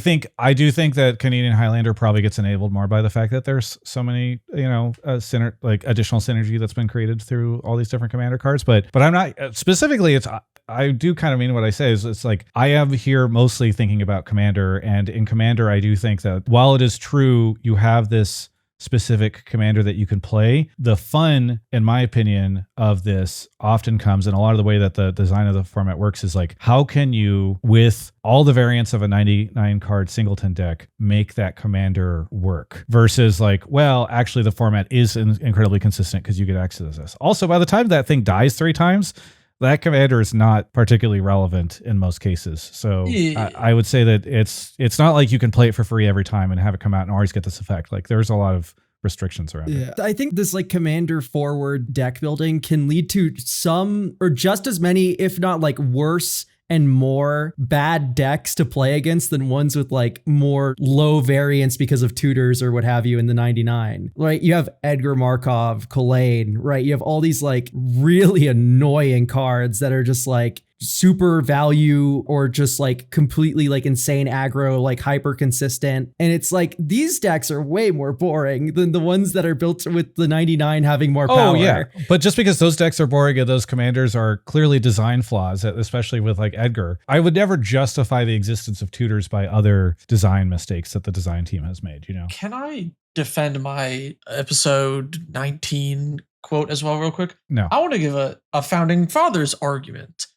do think that Canadian Highlander probably gets enabled more by the fact that there's so many, additional synergy that's been created through all these different commander cards. But I'm not specifically. I do kind of mean what I say is it's like I am here mostly thinking about commander, and in commander, I do think that while it is true you have this specific commander that you can play, the fun, in my opinion, of this often comes, and a lot of the way that the design of the format works is like, how can you, with all the variants of a 99 card singleton deck, make that commander work versus like, well, actually the format is incredibly consistent because you get access to this. Also, by the time that thing dies 3 times, that commander is not particularly relevant in most cases. So yeah. I would say that it's not like you can play it for free every time and have it come out and always get this effect. Like there's a lot of restrictions around it. I think this like commander forward deck building can lead to some or just as many, if not like worse and more bad decks to play against than ones with like more low variance because of tutors or what have you in the 99. Right? You have Edgar Markov, Kulain, right? You have all these like really annoying cards that are just like super value or just like completely like insane aggro, like hyper consistent. And it's like these decks are way more boring than the ones that are built with the 99 having more power. Oh yeah, but just because those decks are boring and those commanders are clearly design flaws, especially with like Edgar, I would never justify the existence of tutors by other design mistakes that the design team has made, Can I defend my episode 19 quote as well real quick? No. I want to give a founding fathers argument.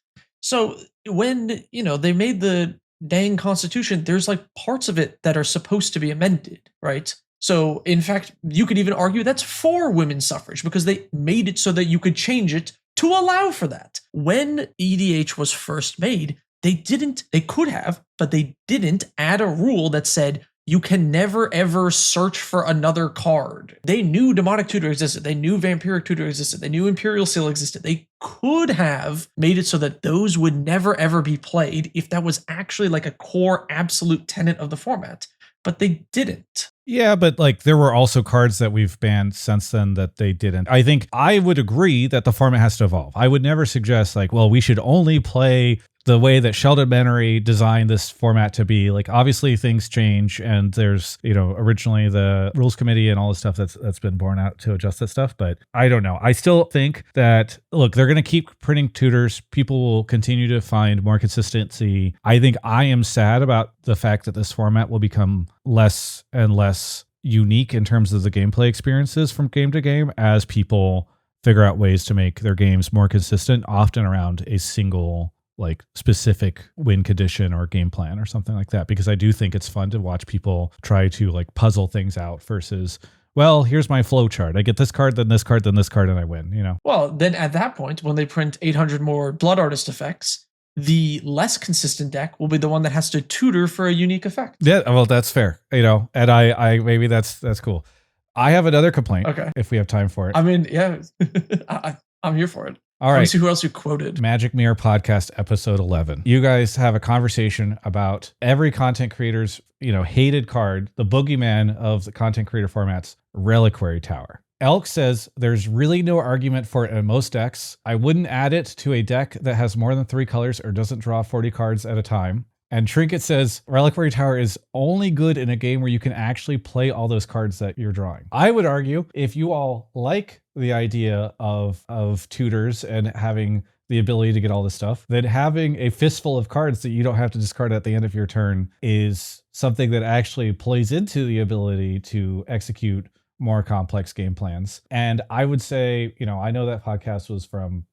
So when, they made the dang constitution, there's like parts of it that are supposed to be amended, right? So in fact, you could even argue that's for women's suffrage because they made it so that you could change it to allow for that. When EDH was first made, they could have, but they didn't add a rule that said, you can never, ever search for another card. They knew Demonic Tutor existed. They knew Vampiric Tutor existed. They knew Imperial Seal existed. They could have made it so that those would never, ever be played if that was actually like a core absolute tenet of the format. But they didn't. Yeah, but like there were also cards that we've banned since then that they didn't. I think I would agree that the format has to evolve. I would never suggest like, well, we should only play the way that Sheldon Menery designed this format to be. Like obviously things change and there's, originally the rules committee and all the stuff that's been born out to adjust that stuff. But I don't know. I still think that, look, they're going to keep printing tutors. People will continue to find more consistency. I think I am sad about the fact that this format will become less and less unique in terms of the gameplay experiences from game to game as people figure out ways to make their games more consistent, often around a single like specific win condition or game plan or something like that. Because I do think it's fun to watch people try to like puzzle things out versus, well, here's my flow chart. I get this card, then this card, then this card, and I win, Well, then at that point, when they print 800 more Blood Artist effects, the less consistent deck will be the one that has to tutor for a unique effect. Yeah, well, that's fair, and I maybe that's cool. I have another complaint. Okay. If we have time for it. I mean, yeah, I'm here for it. All right. Let me see who else you quoted. Magic Mirror Podcast episode 11. You guys have a conversation about every content creator's, hated card, the boogeyman of the content creator formats, Reliquary Tower. Elk says there's really no argument for it in most decks. I wouldn't add it to a deck that has more than 3 colors or doesn't draw 40 cards at a time. And Trinket says Reliquary Tower is only good in a game where you can actually play all those cards that you're drawing. I would argue if you all like the idea of tutors and having the ability to get all this stuff, then having a fistful of cards that you don't have to discard at the end of your turn is something that actually plays into the ability to execute more complex game plans. And I would say, I know that podcast was from,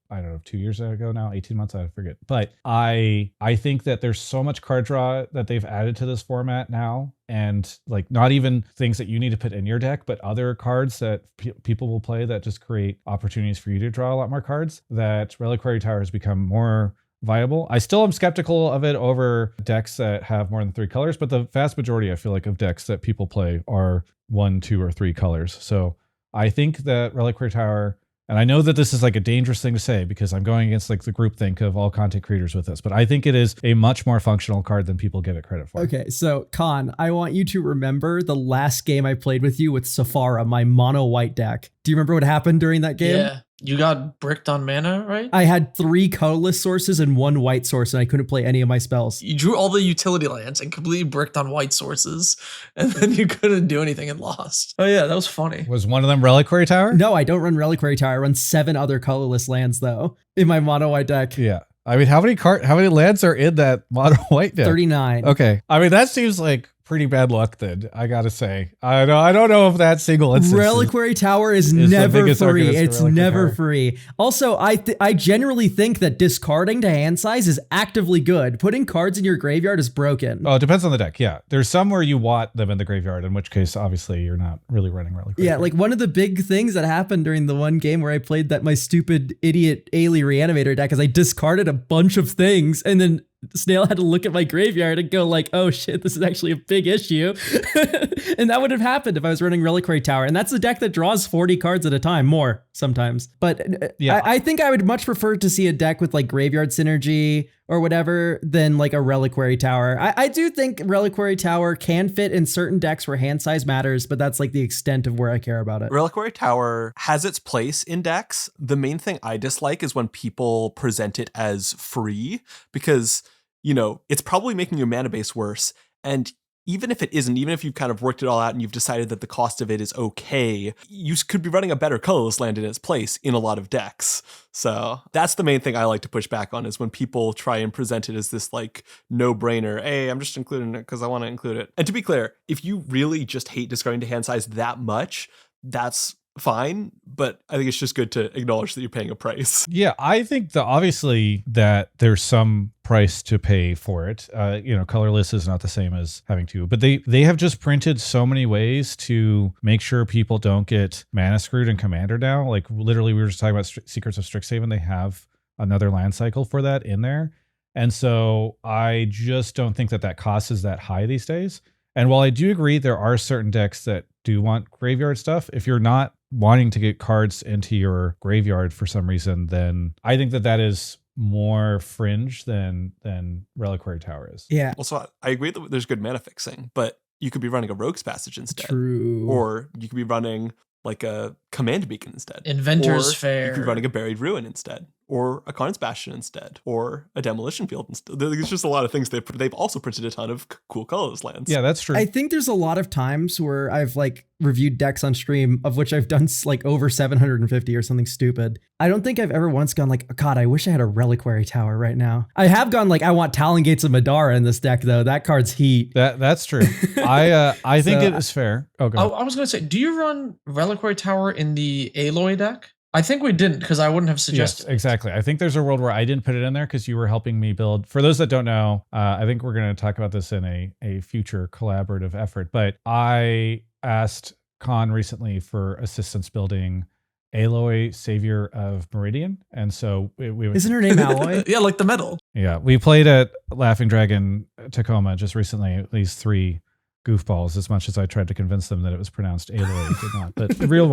2 years ago now, 18 months, I forget. But I think that there's so much card draw that they've added to this format now. And like not even things that you need to put in your deck, but other cards that people will play that just create opportunities for you to draw a lot more cards, that Reliquary Tower has become more viable. I still am skeptical of it over decks that have more than 3 colors, but the vast majority, I feel like, of decks that people play are 1, 2, or 3 colors. So I think that Reliquary Tower And I know that this is like a dangerous thing to say because I'm going against like the groupthink of all content creators with this, but I think it is a much more functional card than people give it credit for. Okay, so Khan, I want you to remember the last game I played with you with Safara, my mono white deck. Do you remember what happened during that game? Yeah. You got bricked on mana, right? I had 3 colorless sources and 1 white source, and I couldn't play any of my spells. You drew all the utility lands and completely bricked on white sources, and then you couldn't do anything and lost. Oh yeah, that was funny. Was one of them Reliquary Tower? No, I don't run Reliquary Tower. I run 7 other colorless lands, though, in my mono white deck. Yeah. I mean, how many lands are in that mono white deck? 39. Okay. I mean, that seems like pretty bad luck then, I gotta say. I don't know if that single instance Reliquary Tower is never free. It's never free. Also, I generally think that discarding to hand size is actively good. Putting cards in your graveyard is broken. Oh, it depends on the deck. Yeah. There's some where you want them in the graveyard, in which case, obviously, you're not really running Reliquary. Yeah, like one of the big things that happened during the one game where I played my stupid idiot Ailey Reanimator deck is I discarded a bunch of things, and then Snail had to look at my graveyard and go like, oh shit, this is actually a big issue. And that would have happened if I was running Reliquary Tower. And that's the deck that draws 40 cards at a time, more sometimes. But yeah, I think I would much prefer to see a deck with like graveyard synergy or whatever than like a Reliquary Tower. I do think Reliquary Tower can fit in certain decks where hand size matters, but that's like the extent of where I care about it. Reliquary Tower has its place in decks. The main thing I dislike is when people present it as free because, you know, it's probably making your mana base worse. And even if it isn't, even if you've kind of worked it all out and you've decided that the cost of it is okay, you could be running a better colorless land in its place in a lot of decks. So that's the main thing I like to push back on, is when people try and present it as this like no-brainer, hey, I'm just including it because I want to include it. And to be clear, if you really just hate discarding to hand size that much, that's fine, but I think it's just good to acknowledge that you're paying a price. Yeah, I think obviously that there's some price to pay for it. Colorless is not the same as having to, but they have just printed so many ways to make sure people don't get mana screwed in Commander now. Like literally, we were just talking about Secrets of Strixhaven. They have another land cycle for that in there. And so I just don't think that cost is that high these days. And while I do agree there are certain decks that do want graveyard stuff, if you're not wanting to get cards into your graveyard for some reason, then I think that is more fringe than Reliquary Tower is. Yeah. Also, I agree that there's good mana fixing, but you could be running a Rogue's Passage instead. True. Or you could be running like a Command Beacon instead. Inventor's or Fair. You could be running a Buried Ruin instead. Or a Karn's Bastion instead. Or a Demolition Field instead. There's just a lot of things. They've also printed a ton of cool colorless lands. Yeah, that's true. I think there's a lot of times where I've like reviewed decks on stream, of which I've done like over 750 or something stupid. I don't think I've ever once gone like, God, I wish I had a Reliquary Tower right now. I have gone like, I want Talon Gates of Madara in this deck though. That card's heat. That's true. I think it is fair. Oh, go ahead. I was going to say, do you run Reliquary Tower in the Aloy deck? I think we didn't, because I wouldn't have suggested. Yes, exactly. I think there's a world where I didn't put it in there because you were helping me build. For those that don't know, I think we're going to talk about this in a future collaborative effort. But I asked Khan recently for assistance building Aloy, Savior of Meridian. And so we Isn't her name Alloy? Yeah, like the metal. Yeah, we played at Laughing Dragon Tacoma just recently, at least 3 goofballs, as much as I tried to convince them that it was pronounced Aloy. It did not, but the real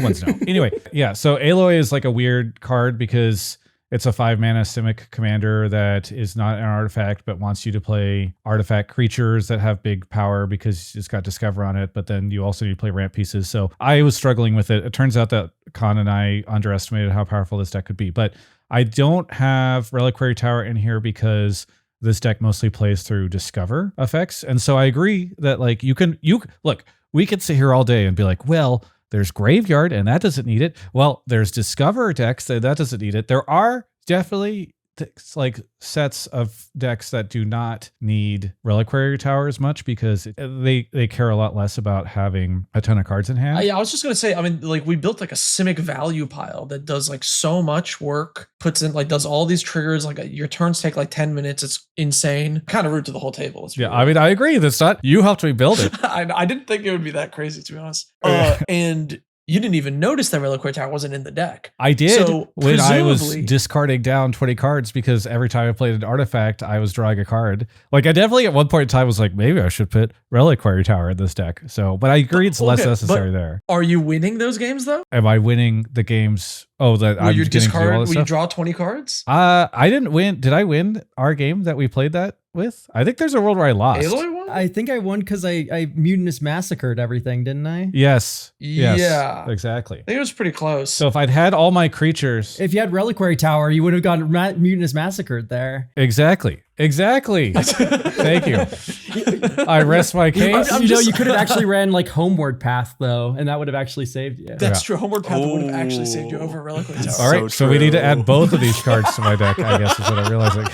ones know. Anyway, yeah, so Aloy is like a weird card because it's a 5-mana Simic commander that is not an artifact, but wants you to play artifact creatures that have big power because it's got Discover on it, but then you also need to play ramp pieces. So I was struggling with it. It turns out that Khan and I underestimated how powerful this deck could be, but I don't have Reliquary Tower in here because this deck mostly plays through Discover effects. And so I agree that like you look, we could sit here all day and be like, well, there's Graveyard and that doesn't need it. Well, there's Discover decks that doesn't need it. There are definitely like sets of decks that do not need Reliquary Tower as much because they care a lot less about having a ton of cards in hand. Yeah, I was just gonna say, I mean, like we built like a Simic value pile that does like so much work, puts in like does all these triggers, like your turns take like 10 minutes. It's insane. Kind of root to the whole table. Yeah, I mean, I agree. That's not, you helped me build it. I didn't think it would be that crazy, to be honest. And you didn't even notice that Reliquary Tower wasn't in the deck. I did So when I was presumably- discarding down 20 cards because every time I played an artifact, I was drawing a card. Like I definitely at one point in time was like, maybe I should put Reliquary Tower in this deck. So, but I agree it's less Okay, necessary but there. Are you winning those games though? Am I winning the games? Oh, that Where I'm you getting to do all discard, this where you stuff? draw 20 cards? I didn't win. Did I win our game that we played that with? I think there's a world where I lost. Aloy won? I think I won because I Mutinous massacred everything, didn't I? Yes. Yes. Yeah. Exactly. I think it was pretty close. So if I'd had all my creatures. If you had Reliquary Tower, you would have gotten Mutinous massacred there. Exactly. Thank you. I rest my case. You could have actually ran like Homeward Path though, and that would have actually saved you. That's true. Homeward Path would have actually saved you over Reliquary Tower. All right, so we need to add both of these cards to my deck, I guess is what I'm realizing.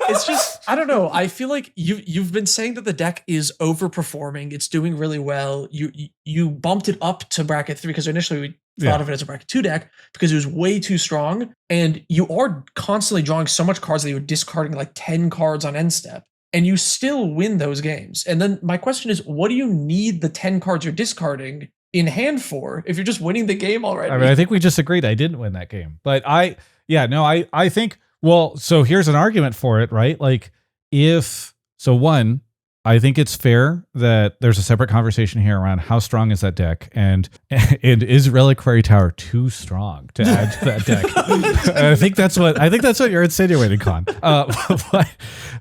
It's just, I don't know. I feel like you've been saying that the deck is overperforming. It's doing really well. You bumped it up to bracket 3 because initially we thought of it as a bracket 2 deck because it was way too strong. And you are constantly drawing so much cards that you're discarding like 10 cards on end step. And you still win those games. And then my question is, what do you need the 10 cards you're discarding in hand for if you're just winning the game already? I mean, I think we just agreed I didn't win that game. But I think, well, so here's an argument for it, right? Like one, I think it's fair that there's a separate conversation here around how strong is that deck and is Reliquary Tower too strong to add to that deck? I think that's what you're insinuating, Con.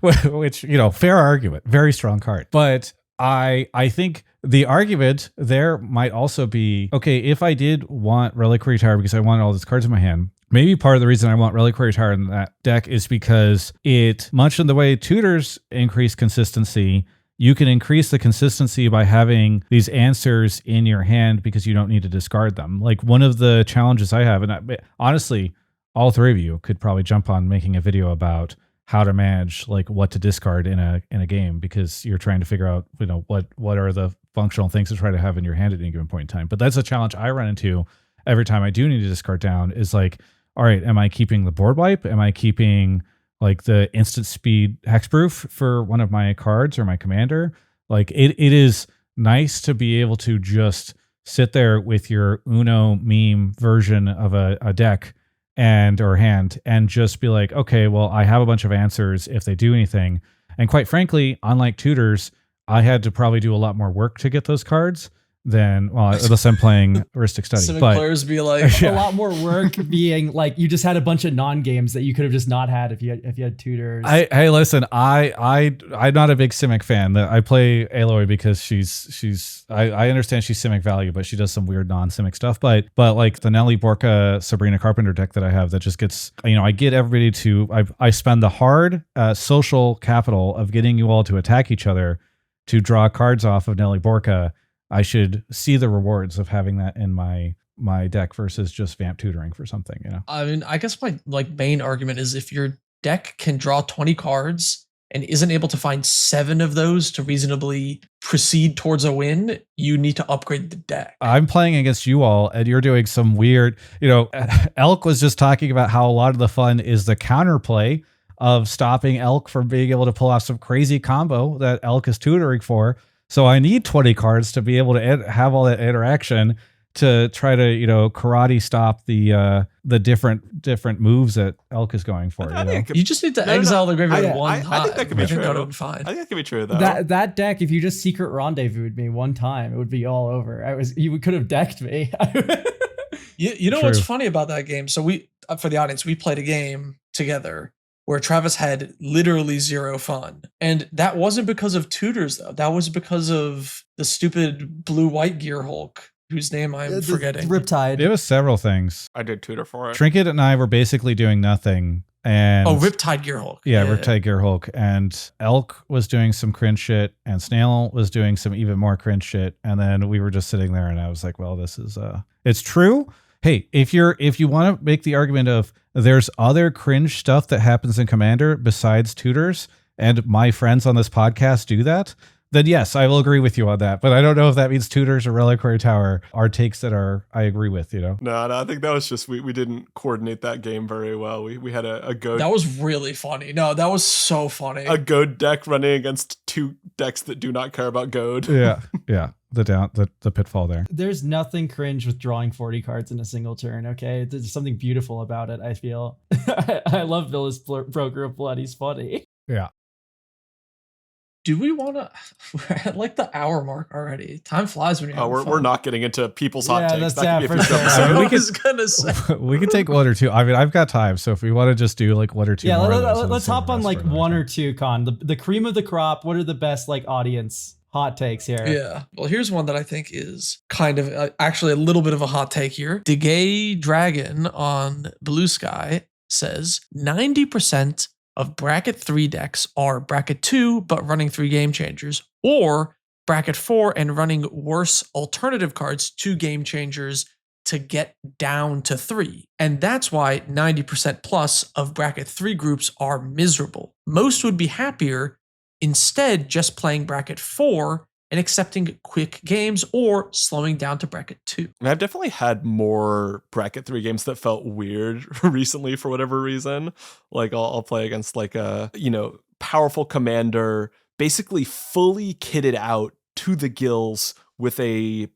Which, fair argument, very strong card. But I think the argument there might also be, okay, if I did want Reliquary Tower because I wanted all these cards in my hand, maybe part of the reason I want Reliquary Tower in that deck is because it, much in the way tutors increase consistency, you can increase the consistency by having these answers in your hand because you don't need to discard them. Like one of the challenges I have, and honestly, all three of you could probably jump on making a video about how to manage like what to discard in a game because you're trying to figure out, what are the functional things to try to have in your hand at any given point in time. But that's a challenge I run into every time I do need to discard down is like, all right, am I keeping the board wipe? Am I keeping like the instant speed hexproof for one of my cards or my commander? Like it is nice to be able to just sit there with your Uno meme version of a deck or hand and just be like, okay, well, I have a bunch of answers if they do anything. And quite frankly, unlike tutors, I had to probably do a lot more work to get those cards than, well, unless I'm playing Heuristic Study. Some but players be like, a lot more work being like you just had a bunch of non-games that you could have just not had if you had tutors. Hey, listen, I'm not a big Simic fan. I play Aloy because I understand she's Simic value, but she does some weird non-Simic stuff. But like the Nelly Borka Sabrina Carpenter deck that I have that just gets, I get everybody to, I spend the hard social capital of getting you all to attack each other to draw cards off of Nelly Borka. I should see the rewards of having that in my deck versus just vamp tutoring for something, I mean, I guess my main argument is if your deck can draw 20 cards and isn't able to find 7 of those to reasonably proceed towards a win, you need to upgrade the deck. I'm playing against you all and you're doing some weird, Elk was just talking about how a lot of the fun is the counterplay of stopping Elk from being able to pull off some crazy combo that Elk is tutoring for. So I need 20 cards to be able to have all that interaction to try to, karate stop the different moves that Elk is going for. You just need to exile the graveyard one time. I think that could be true. That would be fine. I think that could be true though. That deck, if you just secret rendezvoused me one time, it would be all over. You could have decked me. You know what's funny about that game? So we, for the audience, we played a game together where Travis had literally 0 fun. And that wasn't because of tutors, though. That was because of the stupid blue-white Gear Hulk, whose name I'm forgetting. Riptide. It was several things. I did tutor for it. Trinket and I were basically doing nothing. And Riptide Gear Hulk. Yeah, Riptide Gear Hulk. And Elk was doing some cringe shit, and Snail was doing some even more cringe shit. And then we were just sitting there, and I was like, well, this is it's true. Hey, if you want to make the argument of there's other cringe stuff that happens in Commander besides tutors, and my friends on this podcast do that, then yes, I will agree with you on that. But I don't know if that means tutors or Reliquary Tower are takes that I agree with, No, I think that was just, we didn't coordinate that game very well. We had a Goad. That was really funny. No, that was so funny. A Goad deck running against 2 decks that do not care about Goad. Yeah. the pitfall there. There's nothing cringe with drawing 40 cards in a single turn, okay? There's something beautiful about it, I feel. I love Villa's Broker of Blood. He's funny. Yeah. Do we want to? We're at like the hour mark already. Time flies when you're having fun. We're not getting into people's hot takes. That could be a future episode. I was gonna say. We could take one or two. I mean, I've got time, so if we want to just do like one or two, more let's hop on like one or two. The cream of the crop. What are the best like audience hot takes here? Yeah. Well, here's one that I think is kind of actually a little bit of a hot take here. Degay Dragon on Blue Sky says 90% of bracket 3 decks are bracket 2 but running 3 game changers, or bracket 4 and running worse alternative cards, 2 game changers to get down to 3. And that's why 90% plus of bracket 3 groups are miserable. Most would be happier instead just playing bracket 4 and accepting quick games or slowing down to bracket 2. And I've definitely had more bracket 3 games that felt weird recently for whatever reason. Like I'll play against like a, powerful commander, basically fully kitted out to the gills with a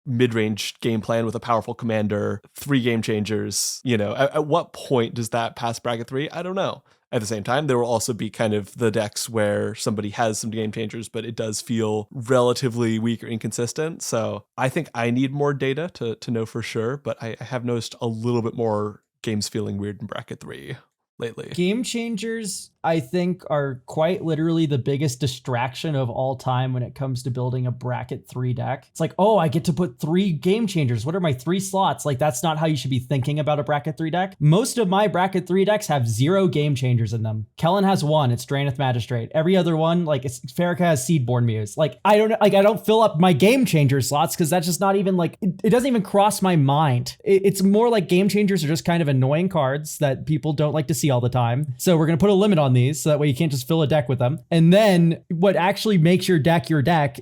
mid-range game plan with a powerful commander, 3 game changers. At what point does that pass bracket 3? I don't know. At the same time, there will also be kind of the decks where somebody has some game changers, but it does feel relatively weak or inconsistent. So I think I need more data to know for sure, but I have noticed a little bit more games feeling weird in bracket 3 lately. Game changers, I think, are quite literally the biggest distraction of all time when it comes to building a bracket 3 deck. It's like, oh, I get to put 3 game changers. What are my 3 slots? Like, that's not how you should be thinking about a bracket 3 deck. Most of my bracket 3 decks have 0 game changers in them. Kellen has 1. It's Drannith Magistrate. Every other one, like Farrakha has Seedborn Muse. Like, I don't fill up my game changer slots because that's just not even like, it doesn't even cross my mind. It's more like game changers are just kind of annoying cards that people don't like to see all the time. So we're going to put a limit on these so that way you can't just fill a deck with them. And then what actually makes your deck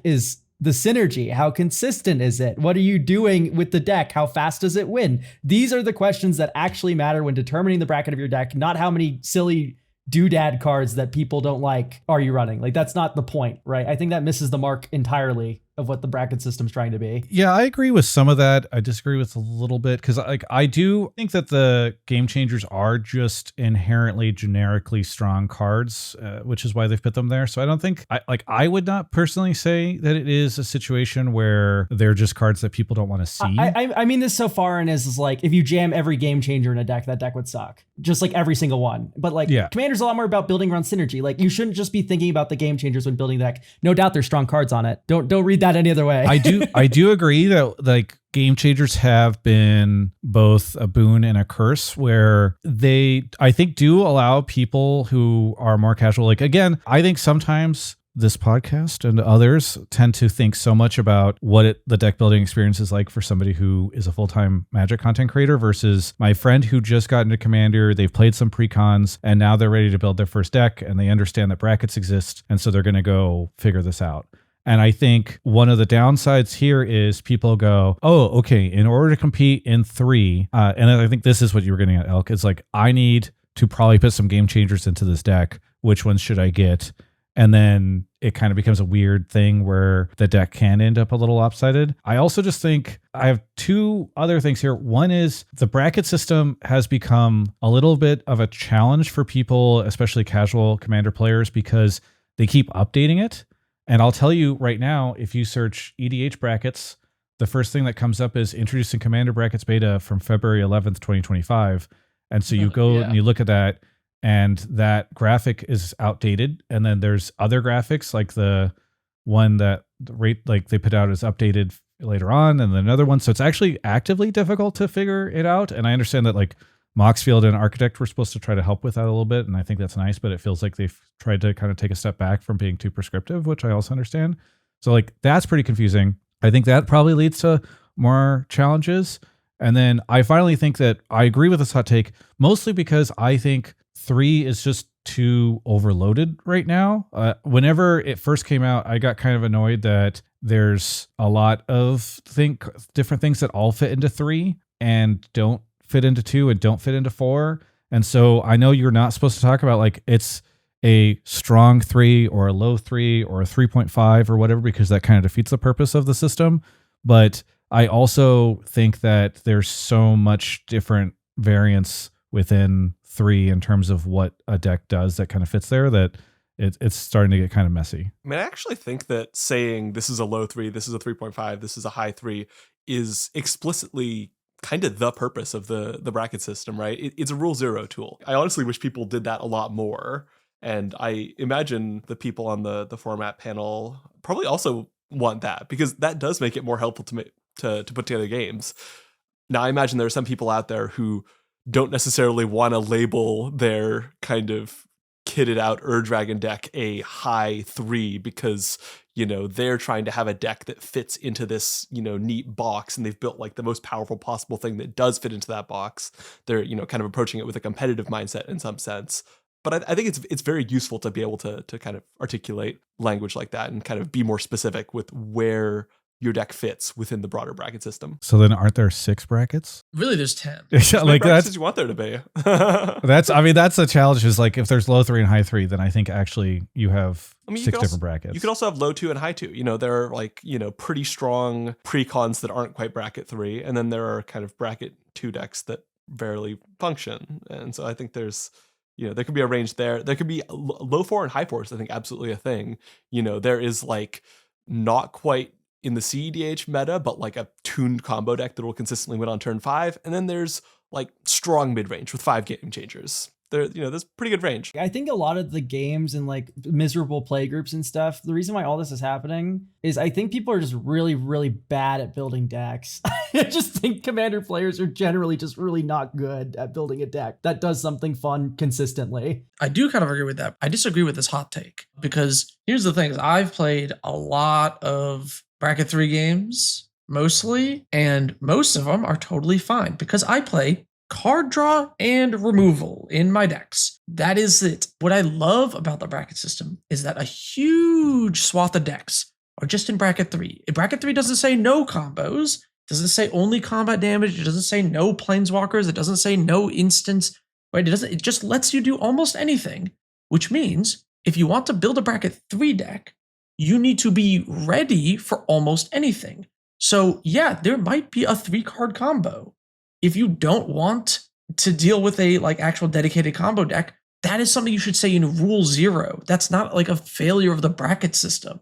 is the synergy. How consistent is it? What are you doing with the deck? How fast does it win? These are the questions that actually matter when determining the bracket of your deck, not how many silly doodad cards that people don't like are you running. Like, that's not the point, right? I think that misses the mark entirely of what the bracket system's trying to be. Yeah, I agree with some of that. I disagree with a little bit because I do think that the game changers are just inherently generically strong cards, which is why they've put them there. So I don't think I would not personally say that it is a situation where they're just cards that people don't want to see. I mean this so far and is like, if you jam every game changer in a deck, that deck would suck. Just like every single one. But like, yeah. Commander's a lot more about building around synergy. Like, you shouldn't just be thinking about the game changers when building the deck. No doubt there's strong cards on it. Don't read that any other way. I do agree that like game changers have been both a boon and a curse, where they, I think, do allow people who are more casual. Like, again, I think sometimes this podcast and others tend to think so much about what the deck building experience is like for somebody who is a full-time Magic content creator versus my friend who just got into Commander. They've played some pre-cons and now they're ready to build their first deck and they understand that brackets exist. And so they're going to go figure this out. And I think one of the downsides here is people go, oh, okay, in order to compete in 3, and I think this is what you were getting at, Elk, it's like, I need to probably put some game changers into this deck. Which ones should I get? And then it kind of becomes a weird thing where the deck can end up a little lopsided. I also just think I have 2 other things here. One is the bracket system has become a little bit of a challenge for people, especially casual Commander players, because they keep updating it. And I'll tell you right now, if you search EDH brackets, the first thing that comes up is introducing Commander brackets beta from February 11th, 2025. And so you go and you look at that, and that graphic is outdated. And then there's other graphics, like the one that they put out is updated later on, and then another one. So it's actually actively difficult to figure it out. And I understand that like Moxfield and Architect were supposed to try to help with that a little bit, and I think that's nice, but it feels like they've tried to kind of take a step back from being too prescriptive, which I also understand. So like, that's pretty confusing. I think that probably leads to more challenges. And then I finally think that I agree with this hot take, mostly because I think 3 is just too overloaded right now. Whenever it first came out, I got kind of annoyed that there's a lot of different things that all fit into 3 and don't fit into 2 and don't fit into 4. And so I know you're not supposed to talk about like it's a strong 3 or a low 3 or a 3.5 or whatever, because that kind of defeats the purpose of the system. But I also think that there's so much different variance within 3 in terms of what a deck does that kind of fits there that it's starting to get kind of messy. I mean, I actually think that saying this is a low 3, this is a 3.5, this is a high 3 is explicitly kind of the purpose of the bracket system, right? It's a rule 0 tool. I honestly wish people did that a lot more. And I imagine the people on the format panel probably also want that, because that does make it more helpful to put together games. Now, I imagine there are some people out there who don't necessarily want to label their kind of kitted out Ur-Dragon deck a high 3 because, they're trying to have a deck that fits into this, neat box, and they've built like the most powerful possible thing that does fit into that box. They're, kind of approaching it with a competitive mindset in some sense. But I think it's very useful to be able to kind of articulate language like that and kind of be more specific with where your deck fits within the broader bracket system. So then aren't there 6 brackets? Really, there's 10. Like that's you want there to be. that's the challenge, is like if there's low 3 and high 3, then I think actually you have 6 different brackets. You could also have low 2 and high 2. There are like, pretty strong precons that aren't quite bracket 3. And then there are kind of bracket 2 decks that barely function. And so I think there's, there could be a range there. There could be low 4 and high 4 is, I think, absolutely a thing. There is like not quite in the CEDH meta, but like a tuned combo deck that will consistently win on turn 5. And then there's like strong mid-range with 5 game changers. There's pretty good range. I think a lot of the games and like miserable play groups and stuff, the reason why all this is happening is I think people are just really, really bad at building decks. I just think Commander players are generally just really not good at building a deck that does something fun consistently. I do kind of agree with that. I disagree with this hot take, because here's the thing. I've played a lot of bracket 3 games, mostly, and most of them are totally fine because I play card draw and removal in my decks. That is it. What I love about the bracket system is that a huge swath of decks are just in bracket 3. Bracket 3 doesn't say no combos, doesn't say only combat damage, it doesn't say no planeswalkers, it doesn't say no instants, right? It just lets you do almost anything, which means if you want to build a bracket 3 deck, you need to be ready for almost anything. So yeah, there might be a 3-card combo. If you don't want to deal with a like actual dedicated combo deck, that is something you should say in rule 0. That's not like a failure of the bracket system.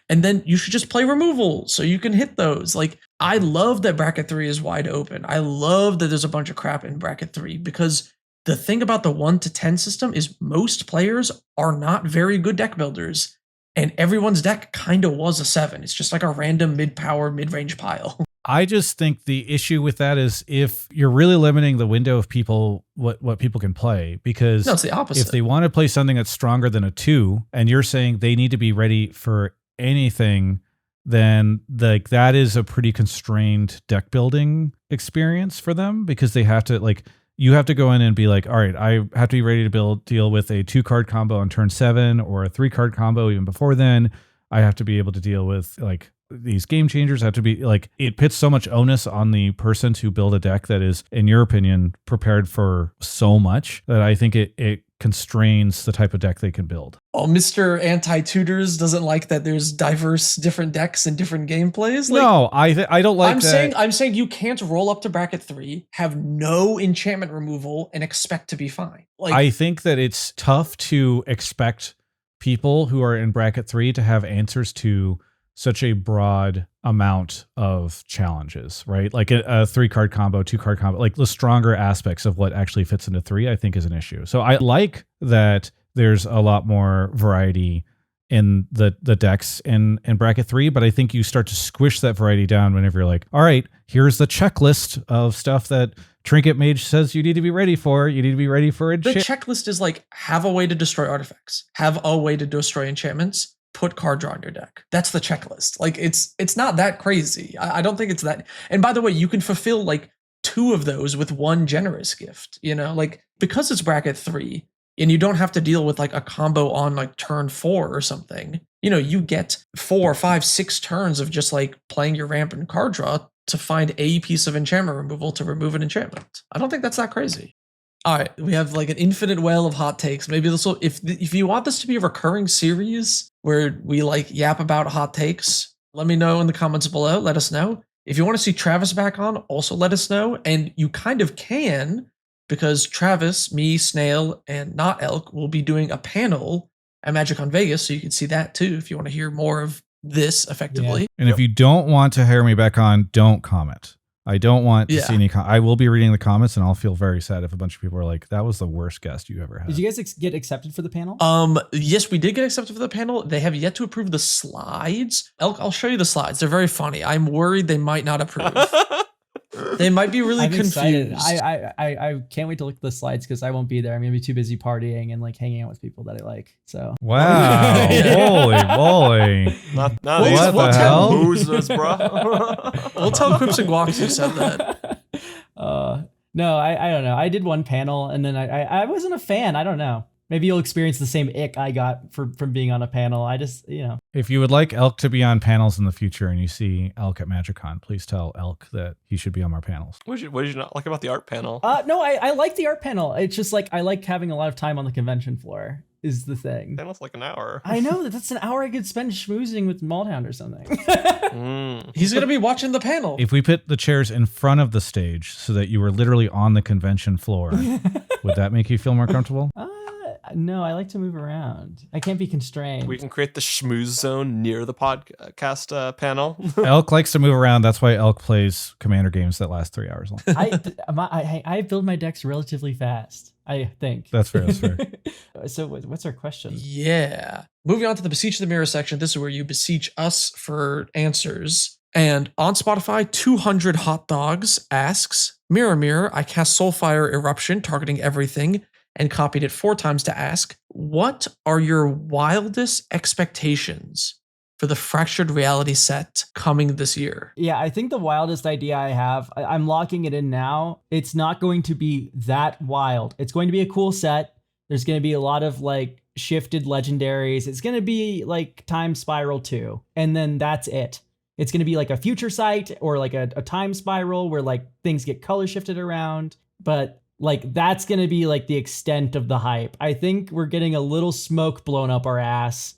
And then you should just play removal so you can hit those. Like, I love that bracket 3 is wide open. I love that there's a bunch of crap in bracket 3, because the thing about the 1 to 10 system is most players are not very good deck builders. And everyone's deck kind of was a 7. It's just like a random mid-power, mid-range pile. I just think the issue with that is if you're really limiting the window of people, what people can play, because no, it's the opposite. If they want to play something that's stronger than a 2, and you're saying they need to be ready for anything, then like that is a pretty constrained deck building experience for them, because they have to like, you have to go in and be like, all right, I have to be ready to deal with a 2-card combo on turn 7 or a 3-card combo even before then. I have to be able to deal with like these game changers. Have to be like, it puts so much onus on the person to build a deck that is, in your opinion, prepared for so much that I think it constrains the type of deck they can build. Oh, Mr. Anti-Tutors doesn't like that there's diverse different decks and different gameplays? Like, no, I don't like I'm saying you can't roll up to bracket 3, have no enchantment removal, and expect to be fine. Like, I think that it's tough to expect people who are in bracket 3 to have answers to such a broad amount of challenges, right? Like a 3-card combo, 2-card combo, like the stronger aspects of what actually fits into 3, I think is an issue. So I like that there's a lot more variety in the decks in bracket 3, but I think you start to squish that variety down whenever you're like, all right, here's the checklist of stuff that Trinket Mage says you need to be ready for. You need to be ready for it. The checklist is like, have a way to destroy artifacts, have a way to destroy enchantments, put card draw in your deck. That's the checklist. Like, it's not that crazy. I don't think it's that. And by the way, you can fulfill like 2 of those with 1 generous gift, like, because it's bracket 3 and you don't have to deal with like a combo on like turn 4 or something. You get 4, 5, 6 turns of just like playing your ramp and card draw to find a piece of enchantment removal to remove an enchantment. I don't think that's that crazy. All right, we have like an infinite well of hot takes. Maybe this will, if you want this to be a recurring series where we like yap about hot takes, let me know in the comments below. Let us know. If you want to see Travis back on, also let us know. And you kind of can, because Travis, me, Snail, and Not Elk will be doing a panel at MagicCon Vegas, so you can see that too if you want to hear more of this effectively. Yeah. And if you don't want to hire me back on, don't comment. I don't want to see any I will be reading the comments, and I'll feel very sad if a bunch of people are like, that was the worst guest you ever had. Did you guys get accepted for the panel? Yes, we did get accepted for the panel. They have yet to approve the slides. Elk, I'll show you the slides. They're very funny. I'm worried they might not approve. They might be really confused. I can't wait to look at the slides because I won't be there. I'm gonna be too busy partying and like hanging out with people that I like. So wow, holy moly! Not what the hell? Boozers, bro. We'll tell Quips and Guacs who said that. No, I don't know. I did one panel and then I wasn't a fan. I don't know. Maybe you'll experience the same ick I got from being on a panel. I just, If you would like Elk to be on panels in the future and you see Elk at MagicCon, please tell Elk that he should be on our panels. What did you not like about the art panel? No, I like the art panel. It's just like I like having a lot of time on the convention floor is the thing. The panel's like an hour. I know that's an hour I could spend schmoozing with Maldhound or something. He's going to be watching the panel. If we put the chairs in front of the stage so that you were literally on the convention floor, would that make you feel more comfortable? No, I like to move around. I can't be constrained. We can create the schmooze zone near the podcast panel. Elk likes to move around. That's why Elk plays commander games that last 3 hours long. I build my decks relatively fast, I think. That's fair. That's fair. So what's our question? Yeah. Moving on to the Beseech the Mirror section. This is where you beseech us for answers. And on Spotify, 200 Hot Dogs asks, Mirror, Mirror, I cast Soulfire Eruption targeting everything and copied it 4 times to ask, what are your wildest expectations for the Fractured Reality set coming this year? Yeah, I think the wildest idea I have, I'm locking it in now. It's not going to be that wild. It's going to be a cool set. There's going to be a lot of like shifted legendaries. It's going to be like Time Spiral 2. And then that's it. It's going to be like a future sight or like a time spiral where like things get color shifted around. But like that's going to be like the extent of the hype. I think we're getting a little smoke blown up our ass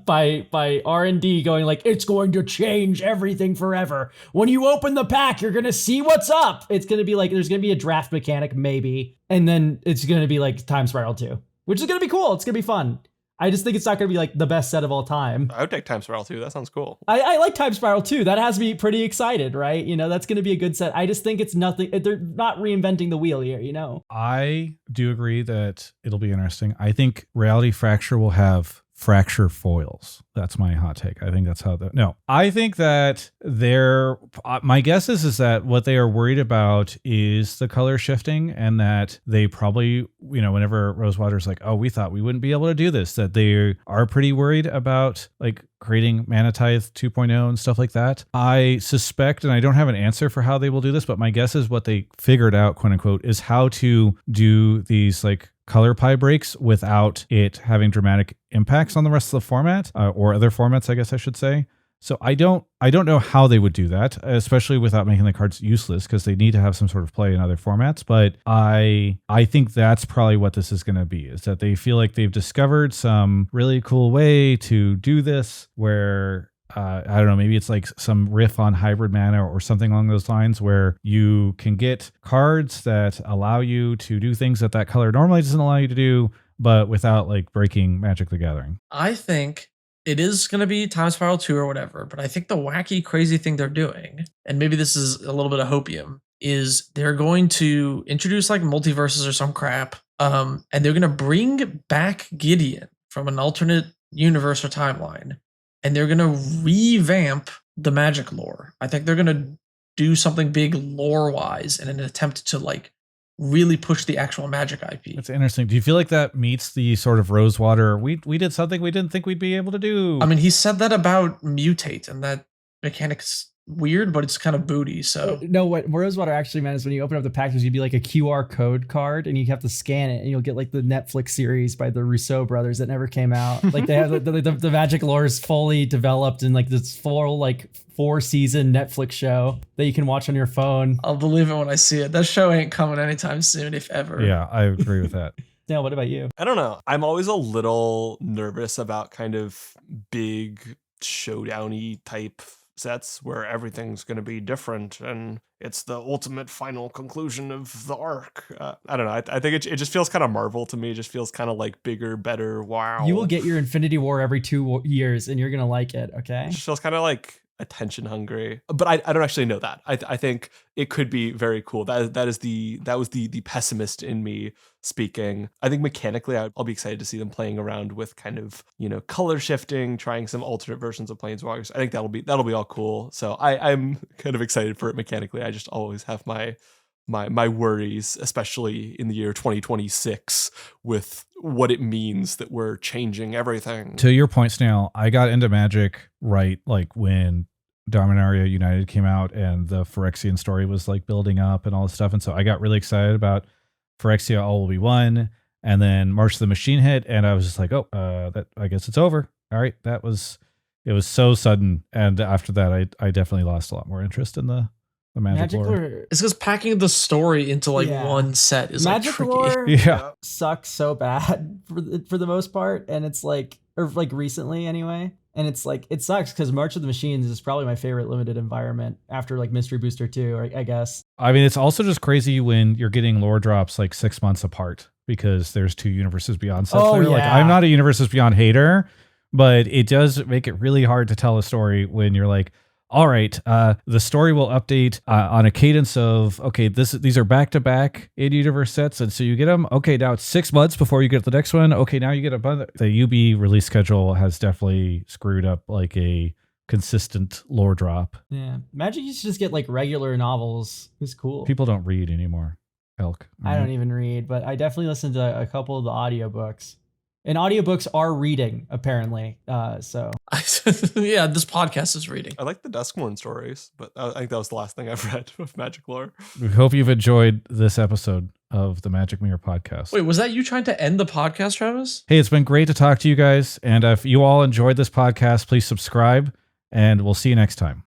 by R&D going like, it's going to change everything forever. When you open the pack, you're going to see what's up. It's going to be like, there's going to be a draft mechanic maybe. And then it's going to be like Time Spiral 2, which is going to be cool. It's going to be fun. I just think it's not going to be like the best set of all time. I would take Time Spiral 2. That sounds cool. I like Time Spiral 2. That has me pretty excited, right? That's going to be a good set. I just think it's nothing. They're not reinventing the wheel here, I do agree that it'll be interesting. I think Reality Fracture will have fracture foils. That's my hot take. I think that's how I think that my guess is that what they are worried about is the color shifting, and that they probably, whenever Rosewater's like, oh, we thought we wouldn't be able to do this, that they are pretty worried about like creating Mana Tithe 2.0 and stuff like that. I suspect, and I don't have an answer for how they will do this, but my guess is what they figured out, quote unquote, is how to do these like color pie breaks without it having dramatic impacts on the rest of the format, or other formats, I guess I should say. So I don't know how they would do that, especially without making the cards useless, because they need to have some sort of play in other formats. But I think that's probably what this is going to be, is that they feel like they've discovered some really cool way to do this where I don't know, maybe it's like some riff on hybrid mana or something along those lines, where you can get cards that allow you to do things that color normally doesn't allow you to do, but without like breaking Magic the Gathering. I think it is going to be Time Spiral 2 or whatever, but I think the wacky, crazy thing they're doing, and maybe this is a little bit of hopium, is they're going to introduce like multiverses or some crap, and they're going to bring back Gideon from an alternate universe or timeline. And they're going to revamp the Magic lore. I think they're going to do something big lore-wise in an attempt to like really push the actual Magic IP. That's interesting. Do you feel like that meets the sort of Rosewater, we did something we didn't think we'd be able to do? I mean, he said that about Mutate, and that mechanics weird, but it's kind of booty. So no, what Rosewater actually meant is when you open up the package, you'd be like a QR code card, and you have to scan it, and you'll get like the Netflix series by the Rousseau brothers that never came out. Like they have the Magic lore is fully developed in like this full like 4-season Netflix show that you can watch on your phone. I'll believe it when I see it. That show ain't coming anytime soon, if ever. Yeah, I agree with that. Now, what about you? I don't know. I'm always a little nervous about kind of big showdowny type sets where everything's going to be different and it's the ultimate final conclusion of the arc. I don't know. I think it just feels kind of Marvel to me. It just feels kind of like bigger, better. Wow. You will get your Infinity War every 2 years and you're going to like it. Okay. It just feels kind of like attention hungry, but I don't actually know that. I think it could be very cool. That was the pessimist in me speaking. I think mechanically I'll be excited to see them playing around with kind of, color shifting, trying some alternate versions of Planeswalkers. I think that'll be all cool. So I'm kind of excited for it mechanically. I just always have my worries, especially in the year 2026, with what it means that we're changing everything. To your point, Snail, I got into Magic right like when Dominaria United came out and the Phyrexian story was like building up and all this stuff. And so I got really excited about Phyrexia All Will Be One. And then March of the Machine hit, and I was just like, that I guess it's over. All right. It was so sudden. And after that, I definitely lost a lot more interest in the Magic lore. It's because packing the story into like one set is Magic like lore yeah. sucks so bad for the most part, and it's like, or like recently anyway, and it's like it sucks because March of the Machines is probably my favorite limited environment after like Mystery Booster 2, I guess. I mean, it's also just crazy when you're getting lore drops like 6 months apart because there's 2 Universes Beyond sets there. Yeah. Like, I'm not a Universes Beyond hater, but it does make it really hard to tell a story when you're like, all right, the story will update on a cadence of, okay, these are back-to-back in-universe sets, and so you get them. Okay, now it's 6 months before you get the next one. Okay, now you get a bunch. The UB release schedule has definitely screwed up like a consistent lore drop. Yeah, Magic used to just get like regular novels. It was cool. People don't read anymore, Elk. I don't even read, but I definitely listened to a couple of the audiobooks. And audiobooks are reading, apparently. So yeah, this podcast is reading. I like the Duskmourn stories, but I think that was the last thing I've read of Magic lore. We hope you've enjoyed this episode of the Magic Mirror podcast. Wait, was that you trying to end the podcast, Travis? Hey, it's been great to talk to you guys. And if you all enjoyed this podcast, please subscribe, and we'll see you next time.